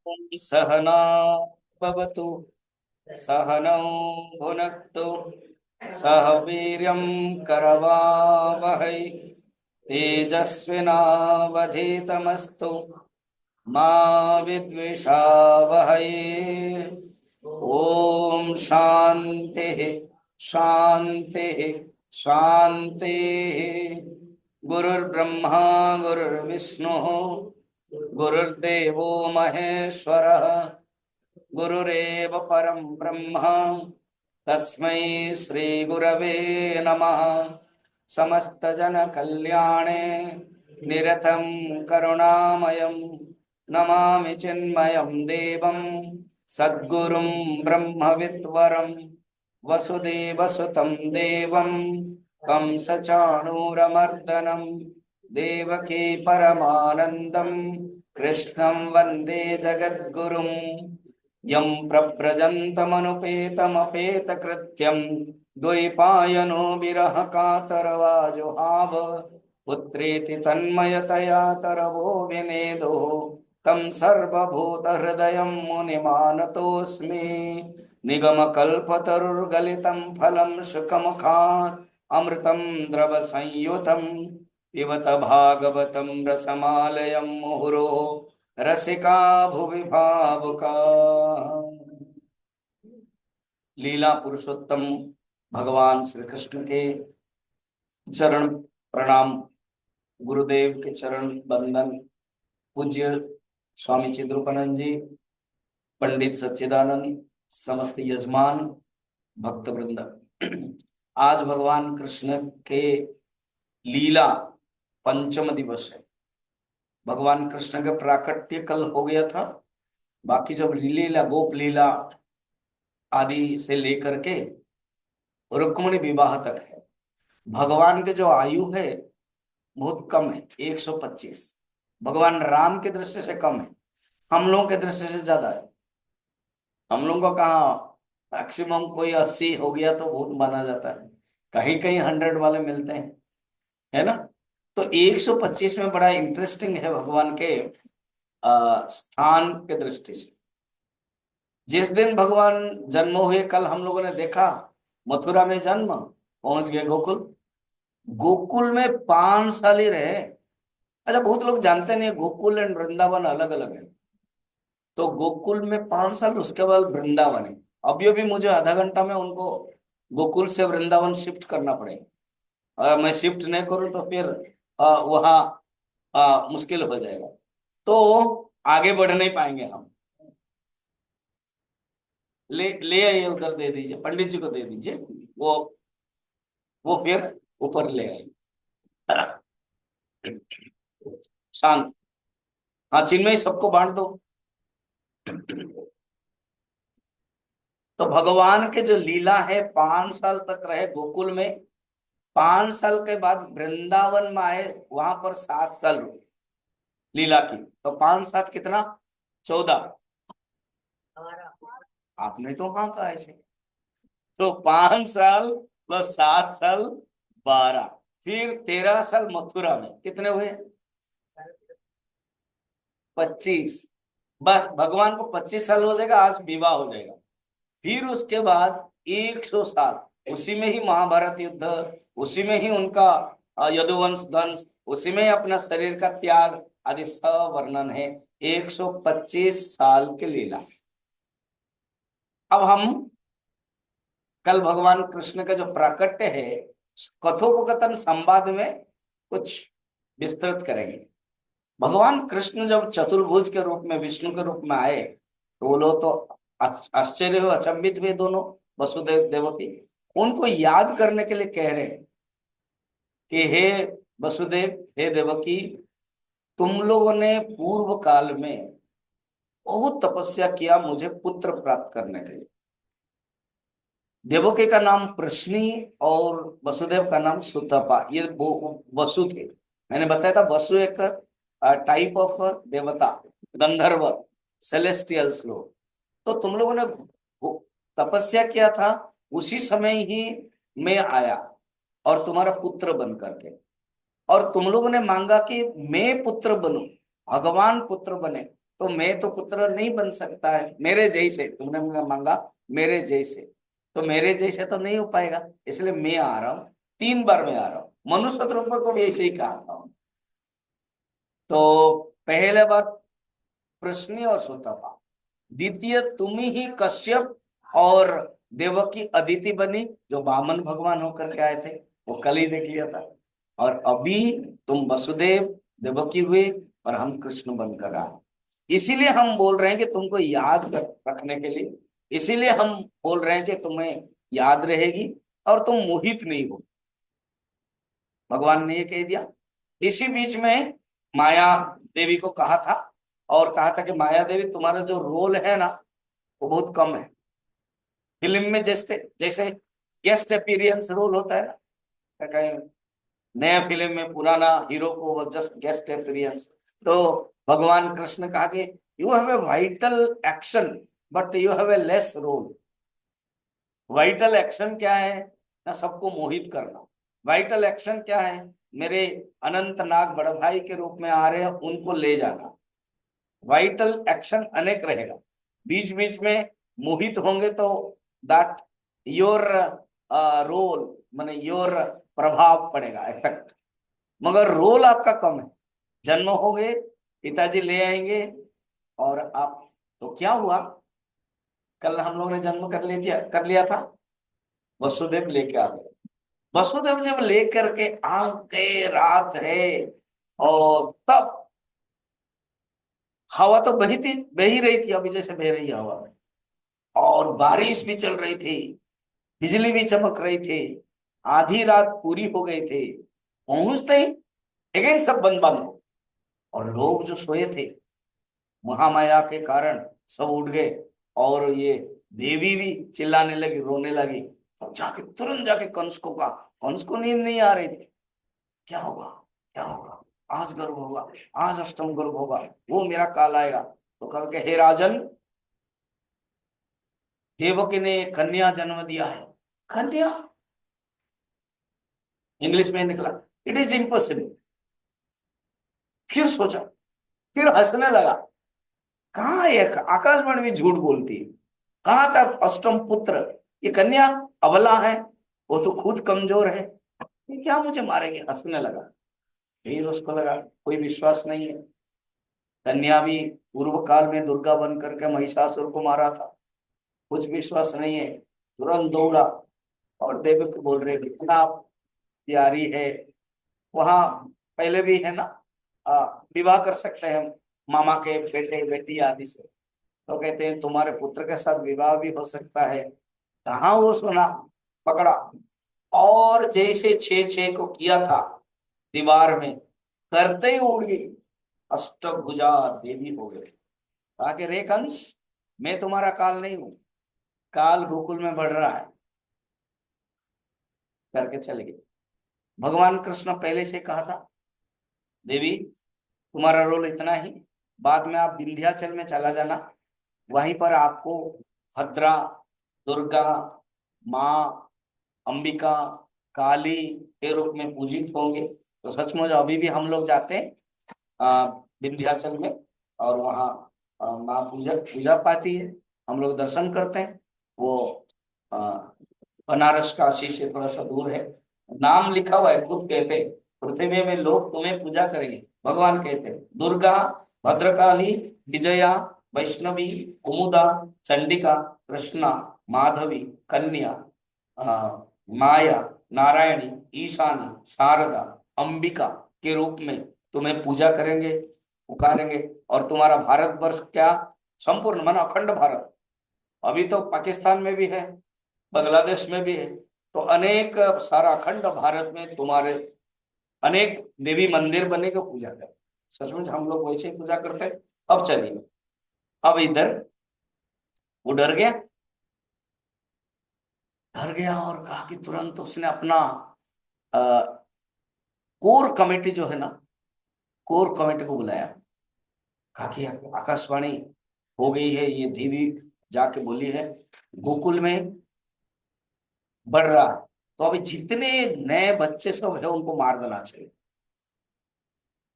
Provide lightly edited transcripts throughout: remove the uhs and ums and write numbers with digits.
सहना भवतु सहनौ भुनक्तु सह वीर्यं करवावहै तेजस्विनावधीतमस्तु मा विद्विषावहै। ओम शांति शांति शांति। गुरुर्ब्रह्मा गुरुर्विष्णु गुरुर्देवो महेश्वरः गुरुरेव परं ब्रह्म तस्मै श्री गुरवे नमः। समस्त जन कल्याणे निरतं करुणामयं नमामि चिन्मयं देवं सद्गुरुं ब्रह्मविद्वरं वसुदेवसुतं देवं कंसचाणूरमर्दनं देवकी परमानन्दं कृष्णं वन्दे जगद्गुरुं। यं प्रव्रजन्तमनुपेतमपेतकृत्यं द्वैपायनो विरह कातरवाजुहाव पुत्रेति तन्मयतया तरवो विनेदो तं सर्वभूतहृदयं मुनिमानतोऽस्मि। निगमकल्पतरुर्गलितं फलं शुकमुखात् अमृतं द्रवसंयुतं पिबत भागवतं रसमालयं मुहुरो रसिका भुवि भावुका। लीला पुरुषोत्तम भगवान श्री कृष्ण के चरण प्रणाम, गुरुदेव के चरण बंदन, पूज्य स्वामी चिद्रूपानंद जी, पंडित सच्चिदानंद, समस्त यजमान भक्त वृंद। आज भगवान कृष्ण के लीला पंचम दिवस है। भगवान कृष्ण का प्राकट्य कल हो गया था, बाकी जब लीला गोप लीला आदि से लेकर के रुक्मिणी विवाह तक है। भगवान के जो आयु है बहुत कम है, 125। भगवान राम के दृष्टि से कम है, हम लोगों के दृष्टि से ज्यादा है। हम लोगों को कहाँ मैक्सिमम कोई 80 हो गया तो बहुत माना जाता है, कहीं कहीं 100 वाले मिलते हैं, है ना। तो 125 में बड़ा इंटरेस्टिंग है भगवान के स्थान के दृष्टि से। जिस दिन भगवान जन्म हुए, कल हम लोगों ने देखा मथुरा में जन्म, पहुंच गए गोकुल। गोकुल में 5 साल ही रहे। अच्छा, बहुत लोग जानते नहीं गोकुल एंड वृंदावन अलग अलग है। तो गोकुल में 5 साल, उसके बाद वृंदावन है। अभी अभी मुझे आधा घंटा में उनको गोकुल से वृंदावन शिफ्ट करना पड़ेगा। अगर मैं शिफ्ट नहीं करूं तो फिर वहाँ मुश्किल हो जाएगा, तो आगे बढ़ नहीं पाएंगे हम। ले ले आइए, उधर दे दीजिए, पंडित जी को दे दीजिए, वो फिर ऊपर ले आइए। शांत। हाँ, चिन्मय सबको बांट दो। तो भगवान के जो लीला है, 5 साल तक रहे गोकुल में। 5 साल के बाद वृंदावन में आए, वहां पर 7 साल लीला की। तो 5 7 कितना, 14। आपने तो हाँ कहा ऐसे। तो 5 साल प्लस 7 साल, 12। फिर 13 साल मथुरा में, कितने हुए, 25। बस भगवान को 25 साल हो जाएगा, आज विवाह हो जाएगा। फिर उसके बाद 100 साल उसी में ही महाभारत युद्ध, उसी में ही उनका यदुवंश ध्वंस, उसी में ही अपना शरीर का त्याग आदि सब वर्णन है। 125 साल के लीला। अब हम कल भगवान कृष्ण का जो प्राकट्य है, कथोपकथन संवाद में कुछ विस्तृत करेंगे। भगवान कृष्ण जब चतुर्भुज के रूप में, विष्णु के रूप में आए, तो वो लोग तो आश्चर्य हुए, अचंभित हुए दोनों, वसुदेव देवकी। उनको याद करने के लिए कह रहे हैं कि हे वसुदेव, हे देवकी, तुम लोगों ने पूर्व काल में बहुत तपस्या किया मुझे पुत्र प्राप्त करने के लिए। देवकी का नाम प्रश्नी और वसुदेव का नाम सुतपा, ये वसु थे। मैंने बताया था वसु एक टाइप ऑफ देवता, गंधर्व, सेलेस्टियल्स लोग। तो तुम लोगों ने तपस्या किया था, उसी समय ही मैं आया और तुम्हारा पुत्र बन करके। और तुम लोगों ने मांगा कि मैं पुत्र बनूं, भगवान पुत्र बने। तो मैं तो पुत्र नहीं बन सकता है, मेरे जैसे तुमने मांगा, मेरे जैसे, तो मेरे जैसे तो नहीं हो पाएगा, इसलिए मैं आ रहा हूं, 3 बार मैं आ रहा हूं। मनुष्य रूप को भी ऐसे ही कहा था। तो पहले बार प्रश्नि और सुतपा, द्वितीय तुम ही कश्यप और देवकी अदिति बनी, जो वामन भगवान होकर के आए थे, वो कल ही देख लिया था। और अभी तुम वसुदेव देवकी हुए और हम कृष्ण बनकर आए। इसीलिए हम बोल रहे हैं कि तुमको याद रखने के लिए, इसीलिए हम बोल रहे हैं कि तुम्हें याद रहेगी और तुम मोहित नहीं हो। भगवान ने ये कह दिया। इसी बीच में माया देवी को कहा था, और कहा था कि माया देवी तुम्हारा जो रोल है ना वो बहुत कम है। फिल्म में जैसे जैसे गेस्ट अपीयरेंस रोल होता है ना, कहीं नया फिल्म में पुराना हीरो को जस्ट गेस्ट अपीयरेंस, तो भगवान कृष्ण कहा कि you have a vital action but you have a less role. Vital action क्या है ना, सबको मोहित करना। वाइटल एक्शन क्या है, मेरे अनंत नाग बड़ भाई के रूप में आ रहे हैं, उनको ले जाना। वाइटल एक्शन अनेक रहेगा, बीच बीच में मोहित होंगे तो दैट योर रोल माने योर प्रभाव पड़ेगा, इफेक्ट। मगर रोल आपका कम है। जन्म हो गए, पिताजी ले आएंगे और आप, तो क्या हुआ, कल हम लोग ने जन्म कर लिया था, वसुदेव लेके आ गए। वसुदेव जब लेकर के आ गए, रात है, और तब हवा तो बह ही रही थी, अभी जैसे बह रही है हवा, और बारिश भी चल रही थी, बिजली भी चमक रही थी, आधी रात पूरी हो गई थी। पहुंचते ही अगेन सब बंद बंद हो, और लोग जो सोए थे महामाया के कारण सब उठ गए, और ये देवी भी चिल्लाने लगी, रोने लगी। तो जाके तुरंत जाके कंस को नींद नहीं आ रही थी, क्या होगा, क्या होगा, आज गर्भ होगा, आज अष्टम गर्भ होगा, वो मेरा काल आएगा। तो कहा कि हे राजन, देवकी ने कन्या जन्म दिया है। कन्या, इंग्लिश में निकला, इट इज इम्पॉसिबल। फिर सोचा, फिर हंसने लगा, कहाँ एक आकाशवाणी भी झूठ बोलती है, कहाँ था अष्टम पुत्र, ये कन्या अबला है, वो तो खुद कमजोर है, ये क्या मुझे मारेंगे, हंसने लगा। फिर उसको लगा कोई विश्वास नहीं है, कन्या भी पूर्व काल में दुर्गा बन करके महिषासुर को मारा था, कुछ विश्वास नहीं है। तुरंत दौड़ा, और देवी को बोल रहे कितना प्यारी है। वहां पहले भी है ना, विवाह कर सकते हैं मामा के बेटे बेटी आदि से, तो कहते हैं तुम्हारे पुत्र के साथ विवाह भी हो सकता है। कहाँ वो सुना, पकड़ा, और जैसे छे छे को किया था दीवार में, करते ही उड़ गई, अष्टभुजा देवी हो गई। कहा कि रे कंस, मैं तुम्हारा काल नहीं हूं, काल गोकुल में बढ़ रहा है, करके चले गए। भगवान कृष्ण पहले से कहा था, देवी तुम्हारा रोल इतना ही, बाद में आप विंध्याचल में चला जाना, वहीं पर आपको भद्रा, दुर्गा, माँ, अंबिका, काली के रूप में पूजित होंगे। तो सचमुच अभी भी हम लोग जाते हैं विंध्याचल में, और वहाँ माँ पूजा पूजा पाती है, हम लोग दर्शन करते हैं। वो अ, बनारस काशी से थोड़ा सा दूर है, नाम लिखा हुआ है, खुद कहते हैं पृथ्वी में लोग तुम्हें पूजा करेंगे। भगवान कहते हैं दुर्गा, भद्रकाली, विजया, वैष्णवी, कुमुदा, चंडिका, कृष्णा, माधवी, कन्या, माया, नारायणी, ईशानी, शारदा, अंबिका के रूप में तुम्हें पूजा करेंगे, पुकारेंगे। और तुम्हारा भारतवर्ष क्या, संपूर्ण मन अखंड भारत, अभी तो पाकिस्तान में भी है, बांग्लादेश में भी है, तो अनेक सारा अखंड भारत में तुम्हारे अनेक देवी मंदिर बने को पूजा करें। सचमुच हम लोग वैसे ही पूजा करते हैं। अब चलिए, अब इधर वो डर गया और कहा कि तुरंत उसने अपना कोर कमेटी जो है ना, कोर कमेटी को बुलाया। कहा कि आकाशवाणी हो गई है, ये देवी जाके बोली है गोकुल में बढ़ रहा है, तो अभी जितने नए बच्चे सब है उनको मार देना चाहिए।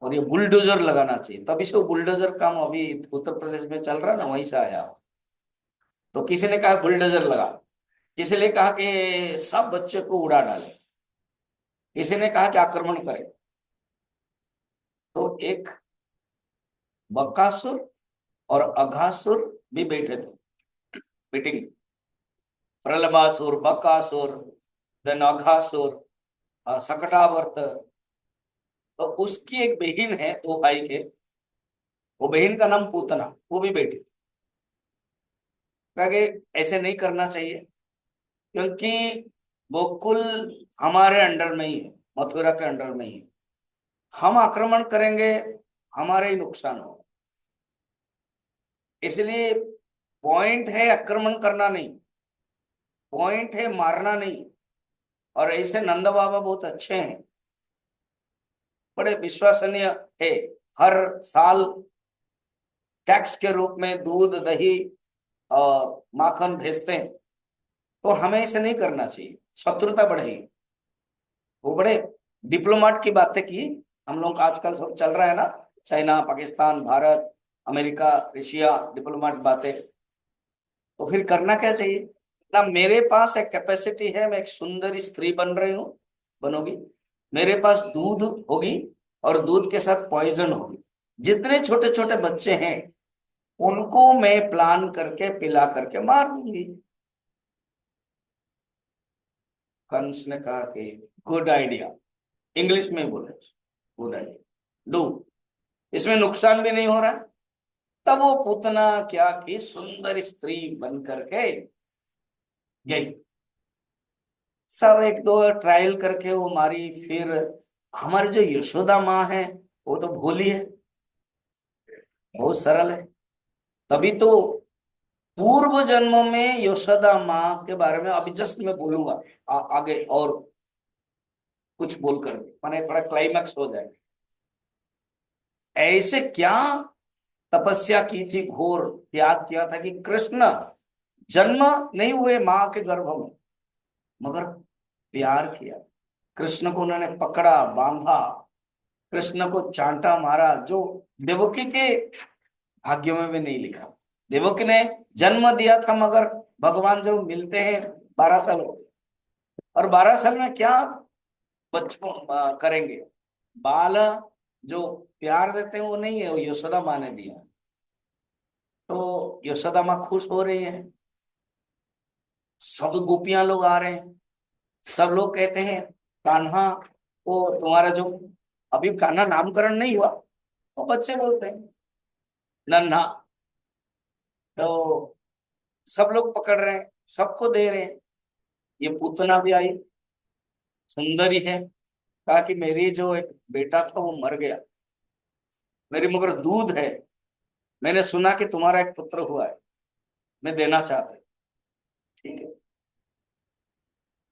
और ये बुलडोजर लगाना चाहिए, तभी से वो बुलडोजर काम अभी उत्तर प्रदेश में चल रहा है ना, वहीं से आया। तो किसी ने कहा बुलडोजर लगा, किसी ने कहा कि सब बच्चे को उड़ा डाले, किसी ने कहा कि आक्रमण करे। तो एक बकासुर और अघासुर भी बैठे थे मीटिंग। प्रलंबासुर, बकासुर, देन अघासुर, सकटावर्त। तो उसकी एक बहन है, दो भाई के, वो बहन का नाम पूतना, वो भी बैठी थी। कहा कि ऐसे नहीं करना चाहिए, क्योंकि गोकुल हमारे अंडर में ही है, मथुरा के अंडर में ही है। हम आक्रमण करेंगे, हमारे ही नुकसान होगा। इसलिए पॉइंट है आक्रमण करना नहीं, पॉइंट है मारना नहीं। और ऐसे नंद बाबा बहुत अच्छे हैं, बड़े विश्वसनीय है। हर साल टैक्स के रूप में दूध, दही और माखन भेजते हैं। तो हमें ऐसे नहीं करना चाहिए, शत्रुता बढ़ेगी। वो बड़े डिप्लोमेट की बातें की। हम लोग का आजकल सब चल रहा है ना, China, Pakistan, Bharat, America, Russia, diplomat बातें। तो फिर करना क्या चाहिए ना। मेरे पास एक कैपेसिटी है, मैं एक सुंदर स्त्री बन रही हूँ, बनोगी। मेरे पास दूध होगी और दूध के साथ पॉइजन होगी। जितने छोटे छोटे बच्चे हैं उनको मैं प्लान करके पिला करके मार दूंगी। कंस ने कहा कि गुड आइडिया, इंग्लिश में बोले, गुड आइडिया, डू, इसमें नुकसान भी नहीं हो रहा है। तब वो पूतना क्या की सुंदर स्त्री बन करके गई। सब एक दो ट्रायल करके वो मारी। फिर हमारी जो यशोदा माँ है वो तो भोली है, बहुत सरल है। तभी तो पूर्व जन्मों में यशोदा माँ के बारे में अभी जस्ट मैं बोलूंगा, आगे और कुछ बोलकर माने थोड़ा क्लाइमैक्स हो जाए। ऐसे क्या तपस्या की थी घोर, त्याग किया था कि कृष्ण जन्म नहीं हुए मां के गर्भ में, मगर प्यार किया। कृष्ण को उन्होंने पकड़ा, बांधा, कृष्ण को चांटा मारा, जो देवकी के भाग्यों में भी नहीं लिखा। देवकी ने जन्म दिया था, मगर भगवान जब मिलते हैं 12 साल हो गए। और 12 साल में क्या बचपन करेंगे। बाल जो प्यार देते हैं वो नहीं है, वो यशोदा माँ ने दिया। तो यशोदा माँ खुश हो रही है, सब गोपियां लोग आ रहे हैं। सब लोग कहते हैं कान्हा, वो तुम्हारा जो अभी कान्हा नामकरण नहीं हुआ, वो बच्चे बोलते हैं नन्हा। तो सब लोग पकड़ रहे हैं, सबको दे रहे हैं। ये पूतना भी आई, सुंदरी है। कहा कि मेरी जो एक बेटा था वो मर गया, मेरी मगर दूध है, मैंने सुना कि तुम्हारा एक पुत्र हुआ है, मैं देना चाहते। ठीक है।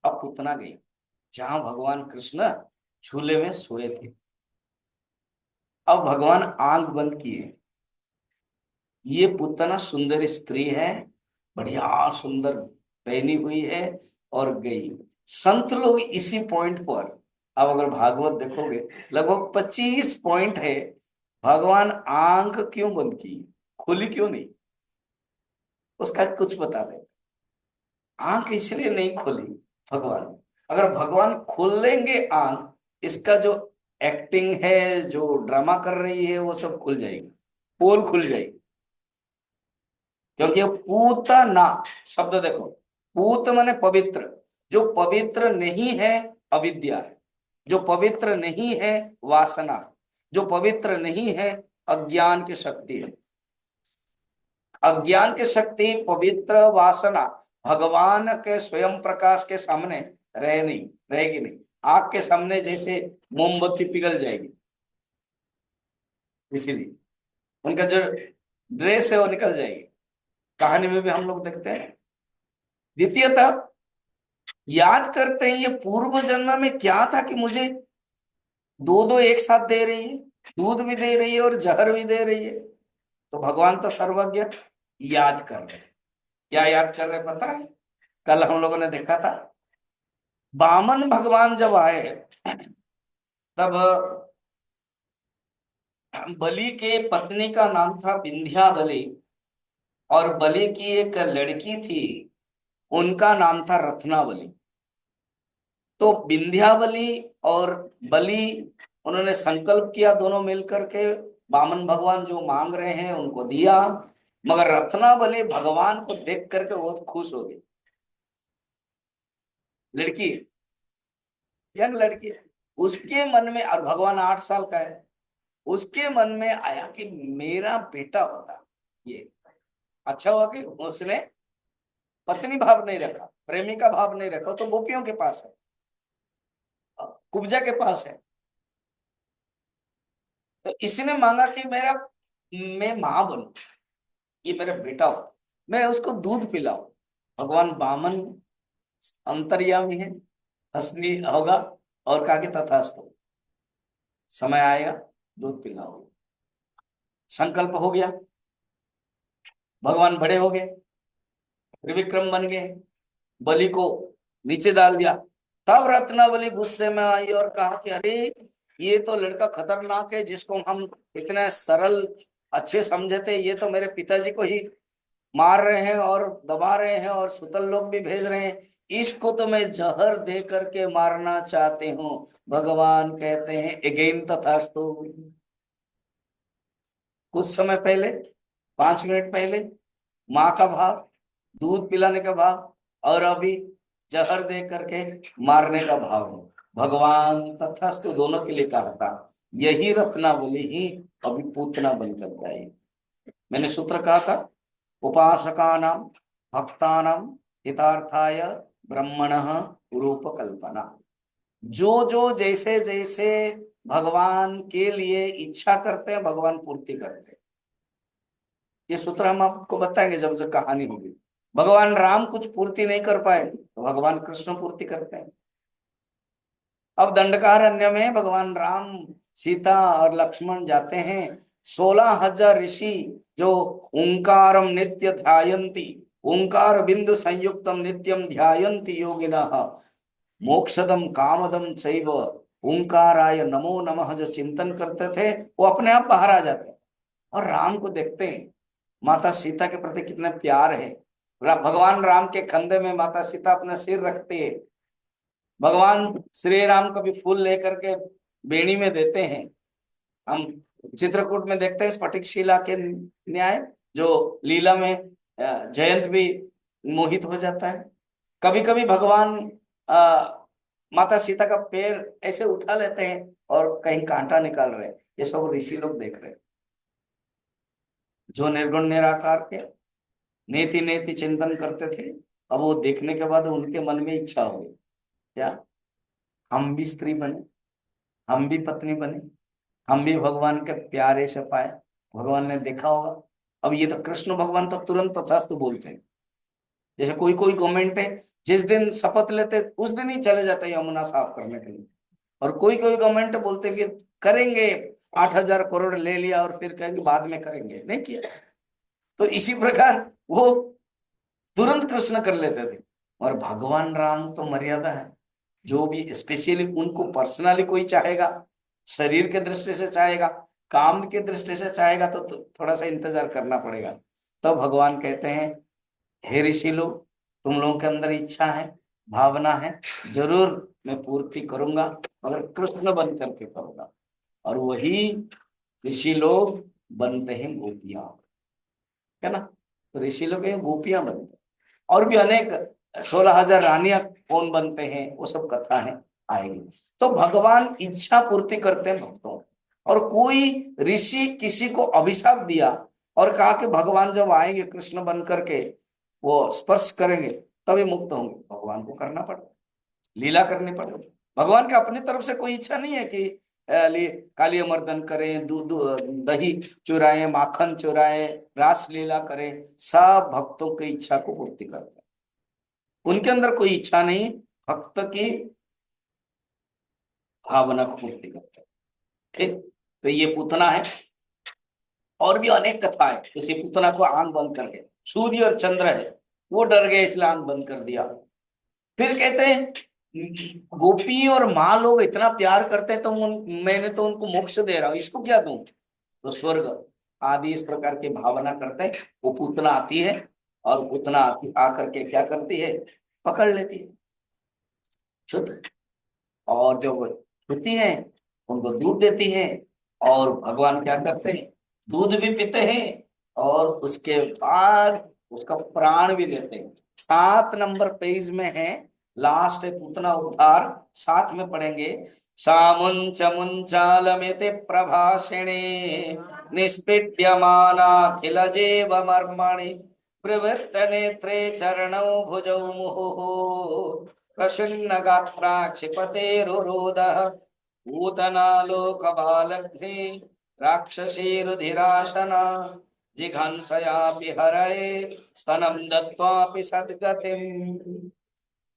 अब पूतना गई जहां भगवान कृष्ण झूले में सोए थे। अब भगवान आंख बंद किए, ये पूतना सुंदर स्त्री है, बढ़िया सुंदर पहनी हुई है, और गई। संत लोग इसी पॉइंट पर, अब अगर भागवत देखोगे लगभग 25 पॉइंट है। भगवान आंख क्यों बंद की, खुली क्यों नहीं, उसका कुछ बता दे। आंख इसलिए नहीं खोली भगवान, अगर भगवान खोलेंगे आंख, इसका जो एक्टिंग है, जो ड्रामा कर रही है, वो सब खुल जाएगी, पोल खुल जाएगी। क्योंकि ये पूतना शब्द देखो, पूत माने पवित्र। जो पवित्र नहीं है अविद्या है, जो पवित्र नहीं है वासना है, जो पवित्र नहीं है अज्ञान की शक्ति है। अज्ञान की शक्ति, पवित्र वासना भगवान के स्वयं प्रकाश के सामने रह नहीं, रहेगी नहीं। आग के सामने जैसे मोमबत्ती पिघल जाएगी, इसीलिए उनका जो ड्रेस है वो निकल जाएगी। कहानी में भी हम लोग देखते हैं। द्वितीयतः याद करते हैं ये पूर्व जन्म में क्या था कि मुझे दो दो एक साथ दे रही है, दूध भी दे रही है और जहर भी दे रही है। तो भगवान तो सर्वज्ञ, याद कर रहे। क्या याद कर रहे पता है? कल हम लोगों ने देखा था, वामन भगवान जब आए, तब बलि के पत्नी का नाम था विंध्या बलि, और बलि की एक लड़की थी, उनका नाम था रत्नावली। तो विंध्यावली और बलि, उन्होंने संकल्प किया दोनों मिलकर के, वामन भगवान जो मांग रहे हैं उनको दिया। मगर रत्नावली भगवान को देख करके बहुत खुश हो गई। लड़की, यंग लड़की है। उसके मन में, और भगवान 8 साल का है, उसके मन में आया कि मेरा बेटा होता ये अच्छा हुआ। कि उसने पत्नी भाव नहीं रखा, प्रेमिका भाव नहीं रखा, तो गोपियों के पास है, कुब्जा के पास है। तो इसने मांगा कि मेरा, मैं मां बनू, ये मेरा बेटा हो, मैं उसको दूध पिलाऊं। भगवान वामन अंतर्यामी है, हंसनी होगा, और कहा कि तथास्तु, समय आएगा दूध पिलाओगे। संकल्प हो गया। भगवान बड़े हो गए, त्रिविक्रम बन गए, बलि को नीचे डाल दिया। तब रत्नावली गुस्से में आई और कहा कि अरे, ये तो लड़का खतरनाक है, जिसको हम इतने सरल अच्छे समझे थे, ये तो मेरे पिताजी को ही मार रहे हैं और दबा रहे हैं और सुतल लोग भी भेज रहे हैं। इसको तो मैं जहर दे करके मारना चाहते हूँ। भगवान कहते हैं अगेन तथास्तु। कुछ समय पहले, 5 मिनट पहले माँ का भाव, दूध पिलाने का भाव, और अभी जहर दे करके मारने का भाव है। भगवान तथास्तु दोनों के लिए कहा था। यही रत्नावली ही अभी पूतना बनकर आई। मैंने सूत्र कहा था, उपासकानां भक्तानां हितार्थाय ब्रह्मणः रूप कल्पना। जो जो जैसे जैसे भगवान के लिए इच्छा करते हैं, भगवान पूर्ति करते हैं। ये सूत्र हम आपको बताएंगे जब जब कहानी होगी। भगवान राम कुछ पूर्ति नहीं कर पाए, तो भगवान कृष्ण पूर्ति करते हैं। अब दंडकारण्य में भगवान राम, सीता और लक्ष्मण जाते हैं। 16,000 ऋषि जो ओंकारम नित्य ध्यायन्ति, ओंकार बिंदु संयुक्तम नित्यम ध्यायन्ति योगिनः मोक्षदम कामदम चैव ओंकाराय नमो नमः जो चिंतन करते थे, वो अपने आप बाहर आ जाते हैं और राम को देखते हैं। माता सीता के प्रति कितना प्यार है। भगवान राम के कंधे में माता सीता अपना सिर रखती है। भगवान श्री राम कभी फूल लेकर के बेणी में देते हैं। हम चित्रकूट में देखते हैं स्फटिक शिला के न्याय, जो लीला में जयंत भी मोहित हो जाता है। कभी कभी भगवान माता सीता का पैर ऐसे उठा लेते हैं और कहीं कांटा निकाल रहे हैं। ये सब ऋषि लोग देख रहे हैं। जो निर्गुण निराकार के नेति नेति चिंतन करते थे, अब वो देखने के बाद उनके मन में इच्छा हो गई, क्या हम भी स्त्री बने, हम भी पत्नी बने, हम भी भगवान के प्यारे से पाए। भगवान ने देखा होगा। अब ये तो कृष्ण भगवान तो तुरंत तथास्तु बोलते हैं। जैसे कोई कोई गवर्नमेंट है, जिस दिन शपथ लेते उस दिन ही चले जाते हैं यमुना साफ करने के लिए। और कोई कोई गवर्नमेंट बोलते कि करेंगे, 8,000 करोड़ ले लिया और फिर कहेंगे बाद में करेंगे, नहीं किया। तो इसी प्रकार वो तुरंत कृष्ण कर लेते थे। और भगवान राम तो मर्यादा है। जो भी स्पेशली उनको पर्सनली कोई चाहेगा, शरीर के दृष्टि से चाहेगा, काम के दृष्टि से चाहेगा, तो थोड़ा सा इंतजार करना पड़ेगा। तो भगवान कहते हैं, हे ऋषि लोग, तुम लोगों के अंदर इच्छा है, भावना है, जरूर मैं पूर्ति करूंगा, मगर कृष्ण बन करके करूंगा। और वही ऋषि लोग बनते हैं गोपियां, है ना। तो ऋषि लोग गोपियां बनते हैं। और भी अनेक 16,000 रानियां कौन बनते हैं, वो सब कथा है, आएगी। तो भगवान इच्छा पूर्ति करते हैं भक्तों। और कोई ऋषि किसी को अभिशाप दिया और कहा कि भगवान जब आएंगे कृष्ण बन करके, वो स्पर्श करेंगे तभी मुक्त होंगे, भगवान को करना पड़ेगा, लीला करनी पड़ेगी। भगवान के अपनी तरफ से कोई इच्छा नहीं है कि काली मर्दन करें, दूध दही चुराएं, माखन चुराएं, रास लीला करें। सब भक्तों की इच्छा को पूर्ति करते हैं। उनके अंदर कोई इच्छा नहीं, भक्त की भावना को पूर्ति करते हैं। ठीक। तो ये पूतना है। और भी अनेक कथा है। जैसे पूतना को आंख बंद करके, सूर्य और चंद्र है, वो डर गए इसलिए आंख बंद कर दिया। फिर कहते हैं गोपी और माँ लोग इतना प्यार करते हैं, तो मैंने तो उनको मोक्ष दे रहा हूं, इसको क्या दूं। तो स्वर्ग आदि इस प्रकार की भावना करते हैं। वो पूतना आती है और पूतना आती आकर के क्या करती है, पकड़ लेती है शुद्ध, और जो वो होती है उनको दूध देती है। और भगवान क्या करते हैं, दूध भी पीते हैं और उसके बाद उसका प्राण भी देते हैं। 7 नंबर पेज में है, लास्ट है पूतना उद्धार, साथ में पढ़ेंगे। सामुंच मुंचालमिति प्रभाषिणे निष्पीड्यमानाखिल जीव मर्मणि प्रवृत्त नेत्रे चरणौ भुजौ मुहुः प्रसन्न गात्रा क्षिपतेरुरोदः पूतनालोकबालघ्ने राक्षसीरुधिराशना जिघांसयापि हरये स्तनं दत्त्वापि सद्गतिम्।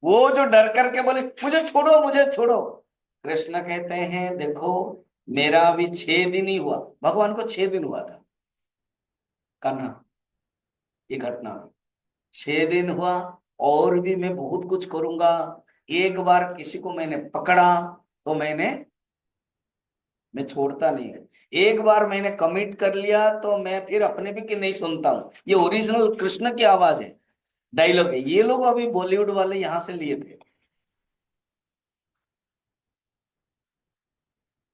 वो जो डर करके बोले मुझे छोड़ो मुझे छोड़ो, कृष्ण कहते हैं देखो मेरा भी 6 दिन ही हुआ, भगवान को 6 दिन हुआ था कान्हा, ये घटना 6 दिन हुआ। और भी मैं बहुत कुछ करूंगा। एक बार किसी को मैंने पकड़ा तो मैं छोड़ता नहीं है। एक बार मैंने कमिट कर लिया तो मैं फिर अपने भी की नहीं सुनता हूं। ये ओरिजिनल कृष्ण की आवाज है, डायलॉग है। ये लोग अभी बॉलीवुड वाले यहां से लिए थे।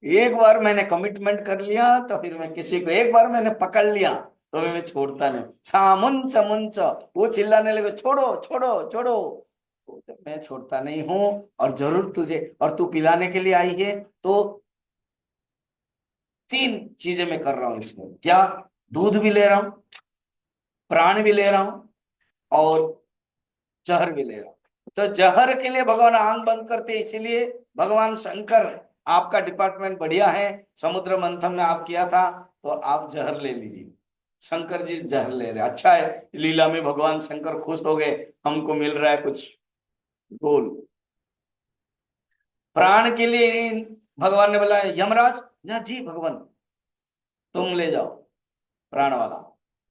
एक बार मैंने कमिटमेंट कर लिया तो फिर मैं किसी को, एक बार मैंने पकड़ लिया तो मैं छोड़ता नहीं। सामुंच मुंच, वो चिल्लाने लगे छोड़ो छोड़ो छोड़ो, तो मैं छोड़ता नहीं हूं। और जरूर तुझे, और तू पिलाने के लिए आई है तो 3 चीजें मैं कर रहा हूं इसमें, क्या, दूध भी ले रहा हूं, प्राण भी ले रहा हूं और जहर भी ले रहा हूं। तो जहर के लिए भगवान आंख बंद करते, इसीलिए भगवान शंकर, आपका डिपार्टमेंट बढ़िया है, समुद्र मंथन में आप किया था तो आप जहर ले लीजिए। शंकर जी जहर ले रहे, अच्छा है लीला में भगवान शंकर खुश हो गए, हमको मिल रहा है कुछ गोल। प्राण के लिए भगवान ने बोला यमराज, ना जी भगवान तुम ले जाओ प्राण वाला,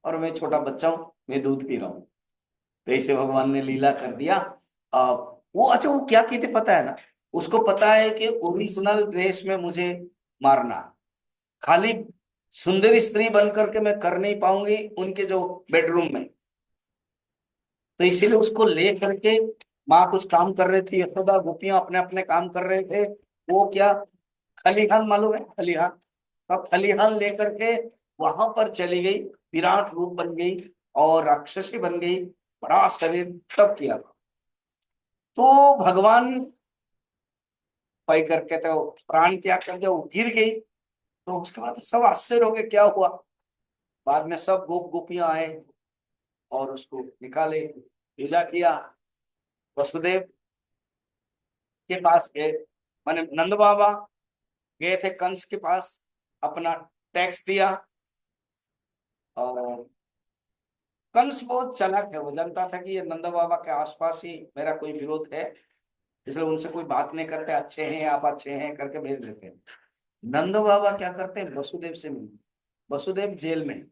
और मैं छोटा बच्चा हूं, मैं दूध पी रहा हूं। तो ऐसे भगवान ने लीला कर दिया। आ, वो अच्छा वो क्या कहते पता है ना, उसको पता है कि ओरिजिनल ड्रेस में मुझे मारना, खाली सुंदर स्त्री बन करके मैं कर नहीं पाऊंगी उनके जो बेडरूम में। तो इसीलिए उसको ले करके, माँ कुछ काम कर रही थी, यशोदा गोपियां अपने अपने काम कर रहे थे, वो क्या, खलिहान मालूम है खलिहान, अब खलिहान लेकर के वहां पर चली गई, विराट रूप बन गई और राक्षसी बन गई, बड़ा शरीर तब किया था। तो भगवान पाई करके तो प्राण त्याग कर दिया, वो गिर गई। तो उसके बाद सब आश्चर्य हो गए क्या हुआ। बाद में सब गोपियां आए और उसको निकाले, पूजा किया, वसुदेव के पास गए, माने नंद बाबा गए थे कंस के पास, अपना टैक्स दिया। और कंस बहुत चालाक है, वो जानता था कि ये नंद बाबा के आसपास ही मेरा कोई विरोध है, इसलिए उनसे कोई बात नहीं करते, अच्छे हैं आप अच्छे हैं करके भेज देते हैं। नंद बाबा क्या करते हैं, वसुदेव से मिलते, वसुदेव जेल में है,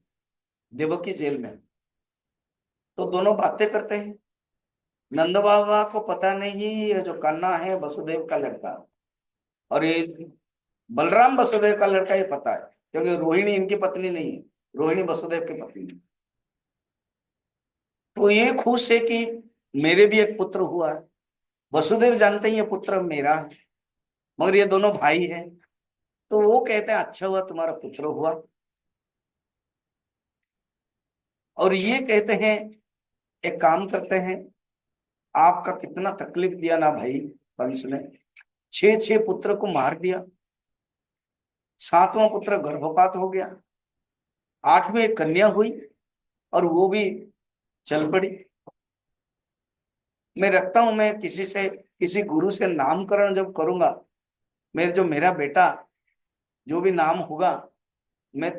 देवकी जेल में है। तो दोनों बातें करते हैं। नंद बाबा को पता नहीं ये जो कन्ना है वसुदेव का लड़का, और ये बलराम वसुदेव का लड़का, ये पता है, क्योंकि रोहिणी इनकी पत्नी नहीं है, रोहिणी वसुदेव की पत्नी है। तो ये खुश है कि मेरे भी एक पुत्र हुआ है। वसुदेव जानते हैं ये पुत्र मेरा है, मगर ये दोनों भाई हैं। तो वो कहते हैं अच्छा हुआ तुम्हारा पुत्र हुआ। और ये कहते हैं एक काम करते हैं, आपका कितना तकलीफ दिया ना भाई कंस ने, 6 पुत्र को मार दिया, 7वां पुत्र गर्भपात हो गया, 8वीं एक कन्या हुई और वो भी चल पड़ी। मैं रखता हूं, मैं किसी से, किसी गुरु से नामकरण जब करूंगा, मेरा बेटा जो भी नाम होगा, मैं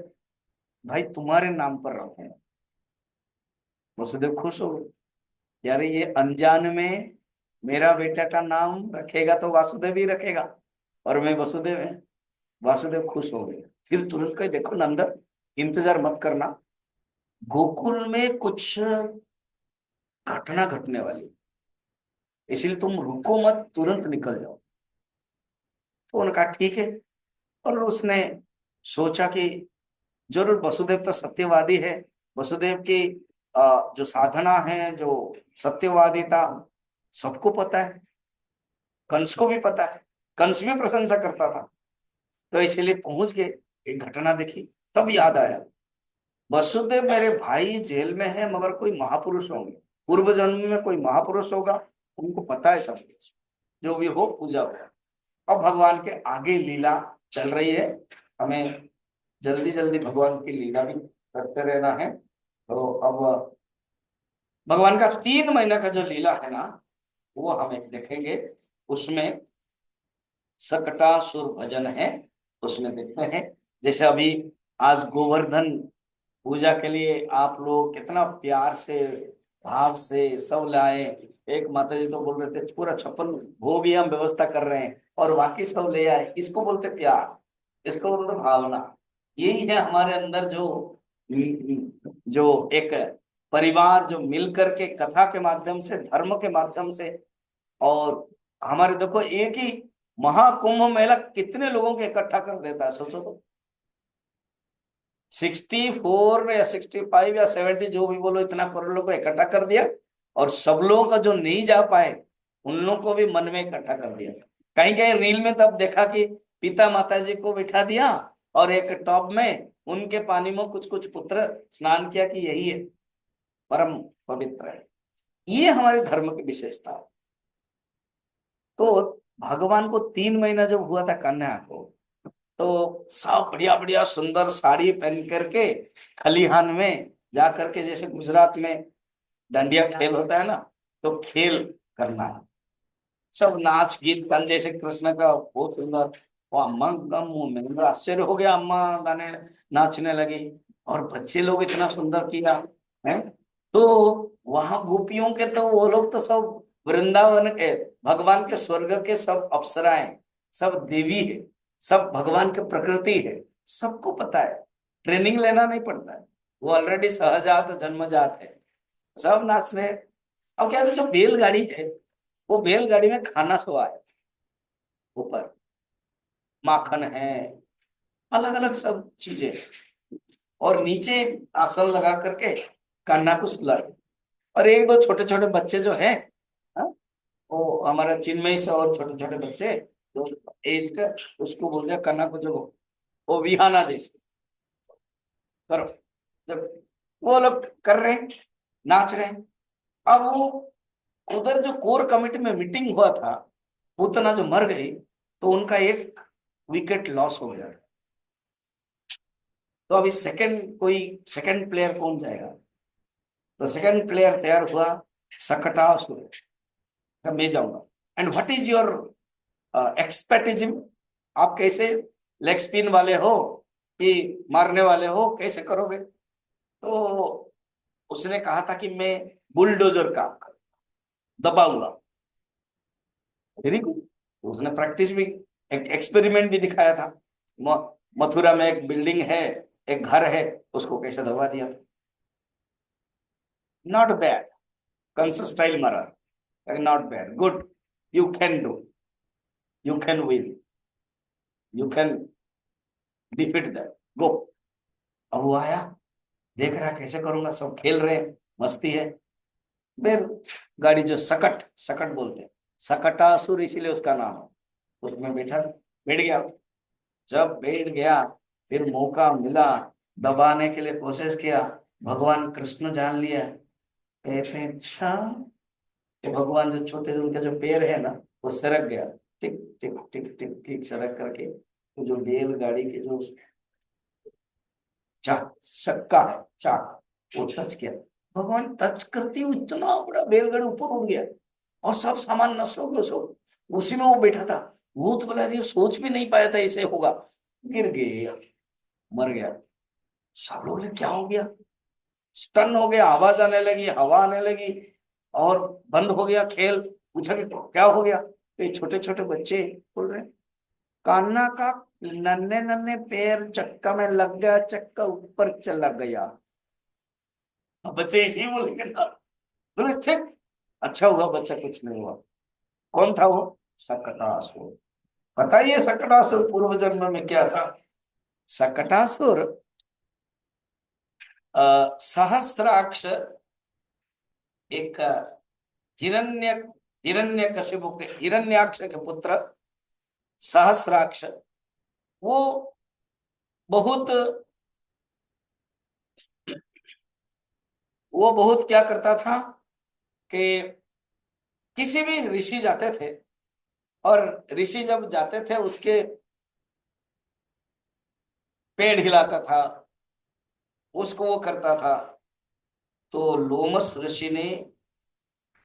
भाई तुम्हारे नाम पर रखूंगा। वसुदेव खुश हो गए, यार ये अनजान में मेरा बेटा का नाम रखेगा तो वासुदेव ही रखेगा, और मैं वसुदेव है। वासुदेव खुश हो गए। फिर तुरंत कहे देखो नंद, इंतजार मत करना, गोकुल में कुछ घटना घटने वाली, इसलिए तुम रुको मत, तुरंत निकल जाओ। तो उन्होंने कहा ठीक है। और उसने सोचा कि जरूर वसुदेव तो सत्यवादी है। वसुदेव की जो साधना है, जो सत्यवादिता, सबको पता है। कंस को भी पता है, कंस भी प्रशंसा करता था। तो इसीलिए पहुंच गए। एक घटना देखी, तब याद आया, वसुदेव मेरे भाई जेल में है, मगर कोई महापुरुष होंगे, पूर्व जन्म में कोई महापुरुष होगा, उनको पता है सब कुछ, जो भी हो पूजा होगा। अब भगवान के आगे लीला चल रही है, हमें जल्दी जल्दी भगवान की लीला भी करते रहना है। तो अब भगवान का 3 महीने का जो लीला है ना, वो हमें देखेंगे। उसमें सकटासुर भजन है, उसमें देखते हैं। जैसे अभी आज गोवर्धन पूजा के लिए आप लोग कितना प्यार से, भाव से सब लाए। एक माता जी तो बोल रहे थे पूरा 56 भोग ही हम व्यवस्था कर रहे हैं और बाकी सब ले आए। इसको बोलते प्यार, इसको बोलते भावना। यही है हमारे अंदर जो एक परिवार जो मिलकर के कथा के माध्यम से, धर्म के माध्यम से, और हमारे देखो एक ही महाकुंभ मेला कितने लोगों को इकट्ठा कर देता है, सोचो तो। 64 या 65 या 70, जो भी बोलो, इतना करोड़ लोगों को इकट्ठा कर दिया। और सब लोगों का जो नहीं जा पाए, उन लोगों को भी मन में इकट्ठा कर दिया। कहीं कहीं रील में तब देखा कि पिता माता जी को बिठा दिया और एक टॉप में उनके पानी में कुछ कुछ पुत्र स्नान किया कि यही है परम पवित्र है। ये हमारे धर्म की विशेषता है। तो भगवान को 3 महीना जब हुआ था कन्या को, तो सब बढ़िया बढ़िया सुंदर साड़ी पहन करके खलिहान में जा करके, जैसे गुजरात में डांडिया खेल होता है ना, तो खेल करना है। सब नाच गीत, कल जैसे कृष्ण का बहुत सुंदर, वो अम्मा का मुंह में मेरा आश्चर्य हो गया, अम्मा गाने नाचने लगी और बच्चे लोग इतना सुंदर किया है। तो वहां गोपियों के तो वो लोग तो सब वृंदावन के, भगवान के स्वर्ग के सब अप्सराएं, सब देवी है, सब भगवान की प्रकृति है, सबको पता है। ट्रेनिंग लेना नहीं पड़ता है, वो ऑलरेडी सहजात जन्मजात है। सब नाच रहे हैं। अब क्या था, जो बैलगाड़ी है, वो बैलगाड़ी में खाना सोआ है, ऊपर माखन है, अलग अलग सब चीजें, और नीचे आसन लगा करके कान्हा को सुला रहे। और एक दो छोटे छोटे बच्चे जो है, हाँ, वो हमारा चिन्मय से और छोटे छोटे बच्चे जो एज का, उसको बोल दिया कान्हा को जो वो विहाना जैसे करो। जब वो लोग कर रहे हैं, नाच रहे हैं, अब वो उधर जो कोर कमेटी में मीटिंग हुआ था, पूतना जो मर गई, तो उनका एक विकेट लॉस हो गया। तो अभी सेकंड, कोई सेकंड प्लेयर कौन जाएगा? तो सेकंड प्लेयर तैयार हुआ, सकटासुर। मैं जाऊंगा। And what is your expertise? आप कैसे लेग स्पिन वाले हो कि मारने वाले हो, कैसे करोगे? तो उसने कहा था कि मैं बुलडोजर काम कर दबाऊंगा। Very good. उसने प्रैक्टिस भी, एक एक्सपेरिमेंट भी दिखाया था। मथुरा में एक बिल्डिंग है, एक घर है, उसको कैसे दबा दिया था। नॉट बैड, कंस स्टाइल मारा, not bad, good, you can do, you can win, you can defeat that, go. अब वो आया, देख रहा कैसे करूंगा, सब खेल रहे हैं, मस्ती है। फिर गाड़ी जो सकट, सकट बोलते हैं, सकटासुर इसीलिए उसका नाम है, उसमें बैठा, बैठ गया। जब बैठ गया, फिर मौका मिला, दबाने के लिए कोशिश किया, भगवान कृष्ण जान लिया, कहते हैं अच्छा। तो भगवान जो छोटे, उनके जो पैर है ना, वो सरक गया, टिक टिक टिक टिक टिक सरक करके, वो जो बैलगाड़ी के जो चाक, चक्का है, चाक, वो टच किया। भगवान टच करते ही इतना बड़ा बैलगाड़ी ऊपर उड़ गया और सब सामान नष्ट हो गया, सब उसी में वो बैठा था। वो तो बोला, ये सोच भी नहीं पाया था ऐसे होगा, गिर गया, मर गया। सब लोग ने क्या हो गया, स्टन हो गया, आवाज आने लगी, हवा आने लगी, और बंद हो गया खेल। पूछा कि क्या हो गया? तो ये छोटे छोटे बच्चे बोल रहे, कान्हा का नन्हे नन्हे पैर चक्का में लग गया, चक्का ऊपर चला गया। अब बच्चे इसी बोलेंगे ना, बोले ठीक, अच्छा हुआ बच्चा कुछ नहीं हुआ। कौन था वो? सकटासुर। पता ही है सकटासुर पूर्व जन्म में क्या था? सकटासुर सहस्राक्ष एक हिरण्य हिरण्यकशिपु के हिरण्याक्ष के पुत्र सहस्राक्ष, वो बहुत क्या करता था कि किसी भी ऋषि जाते थे, और ऋषि जब जाते थे उसके पेड़ हिलाता था, उसको वो करता था। तो लोमस ऋषि ने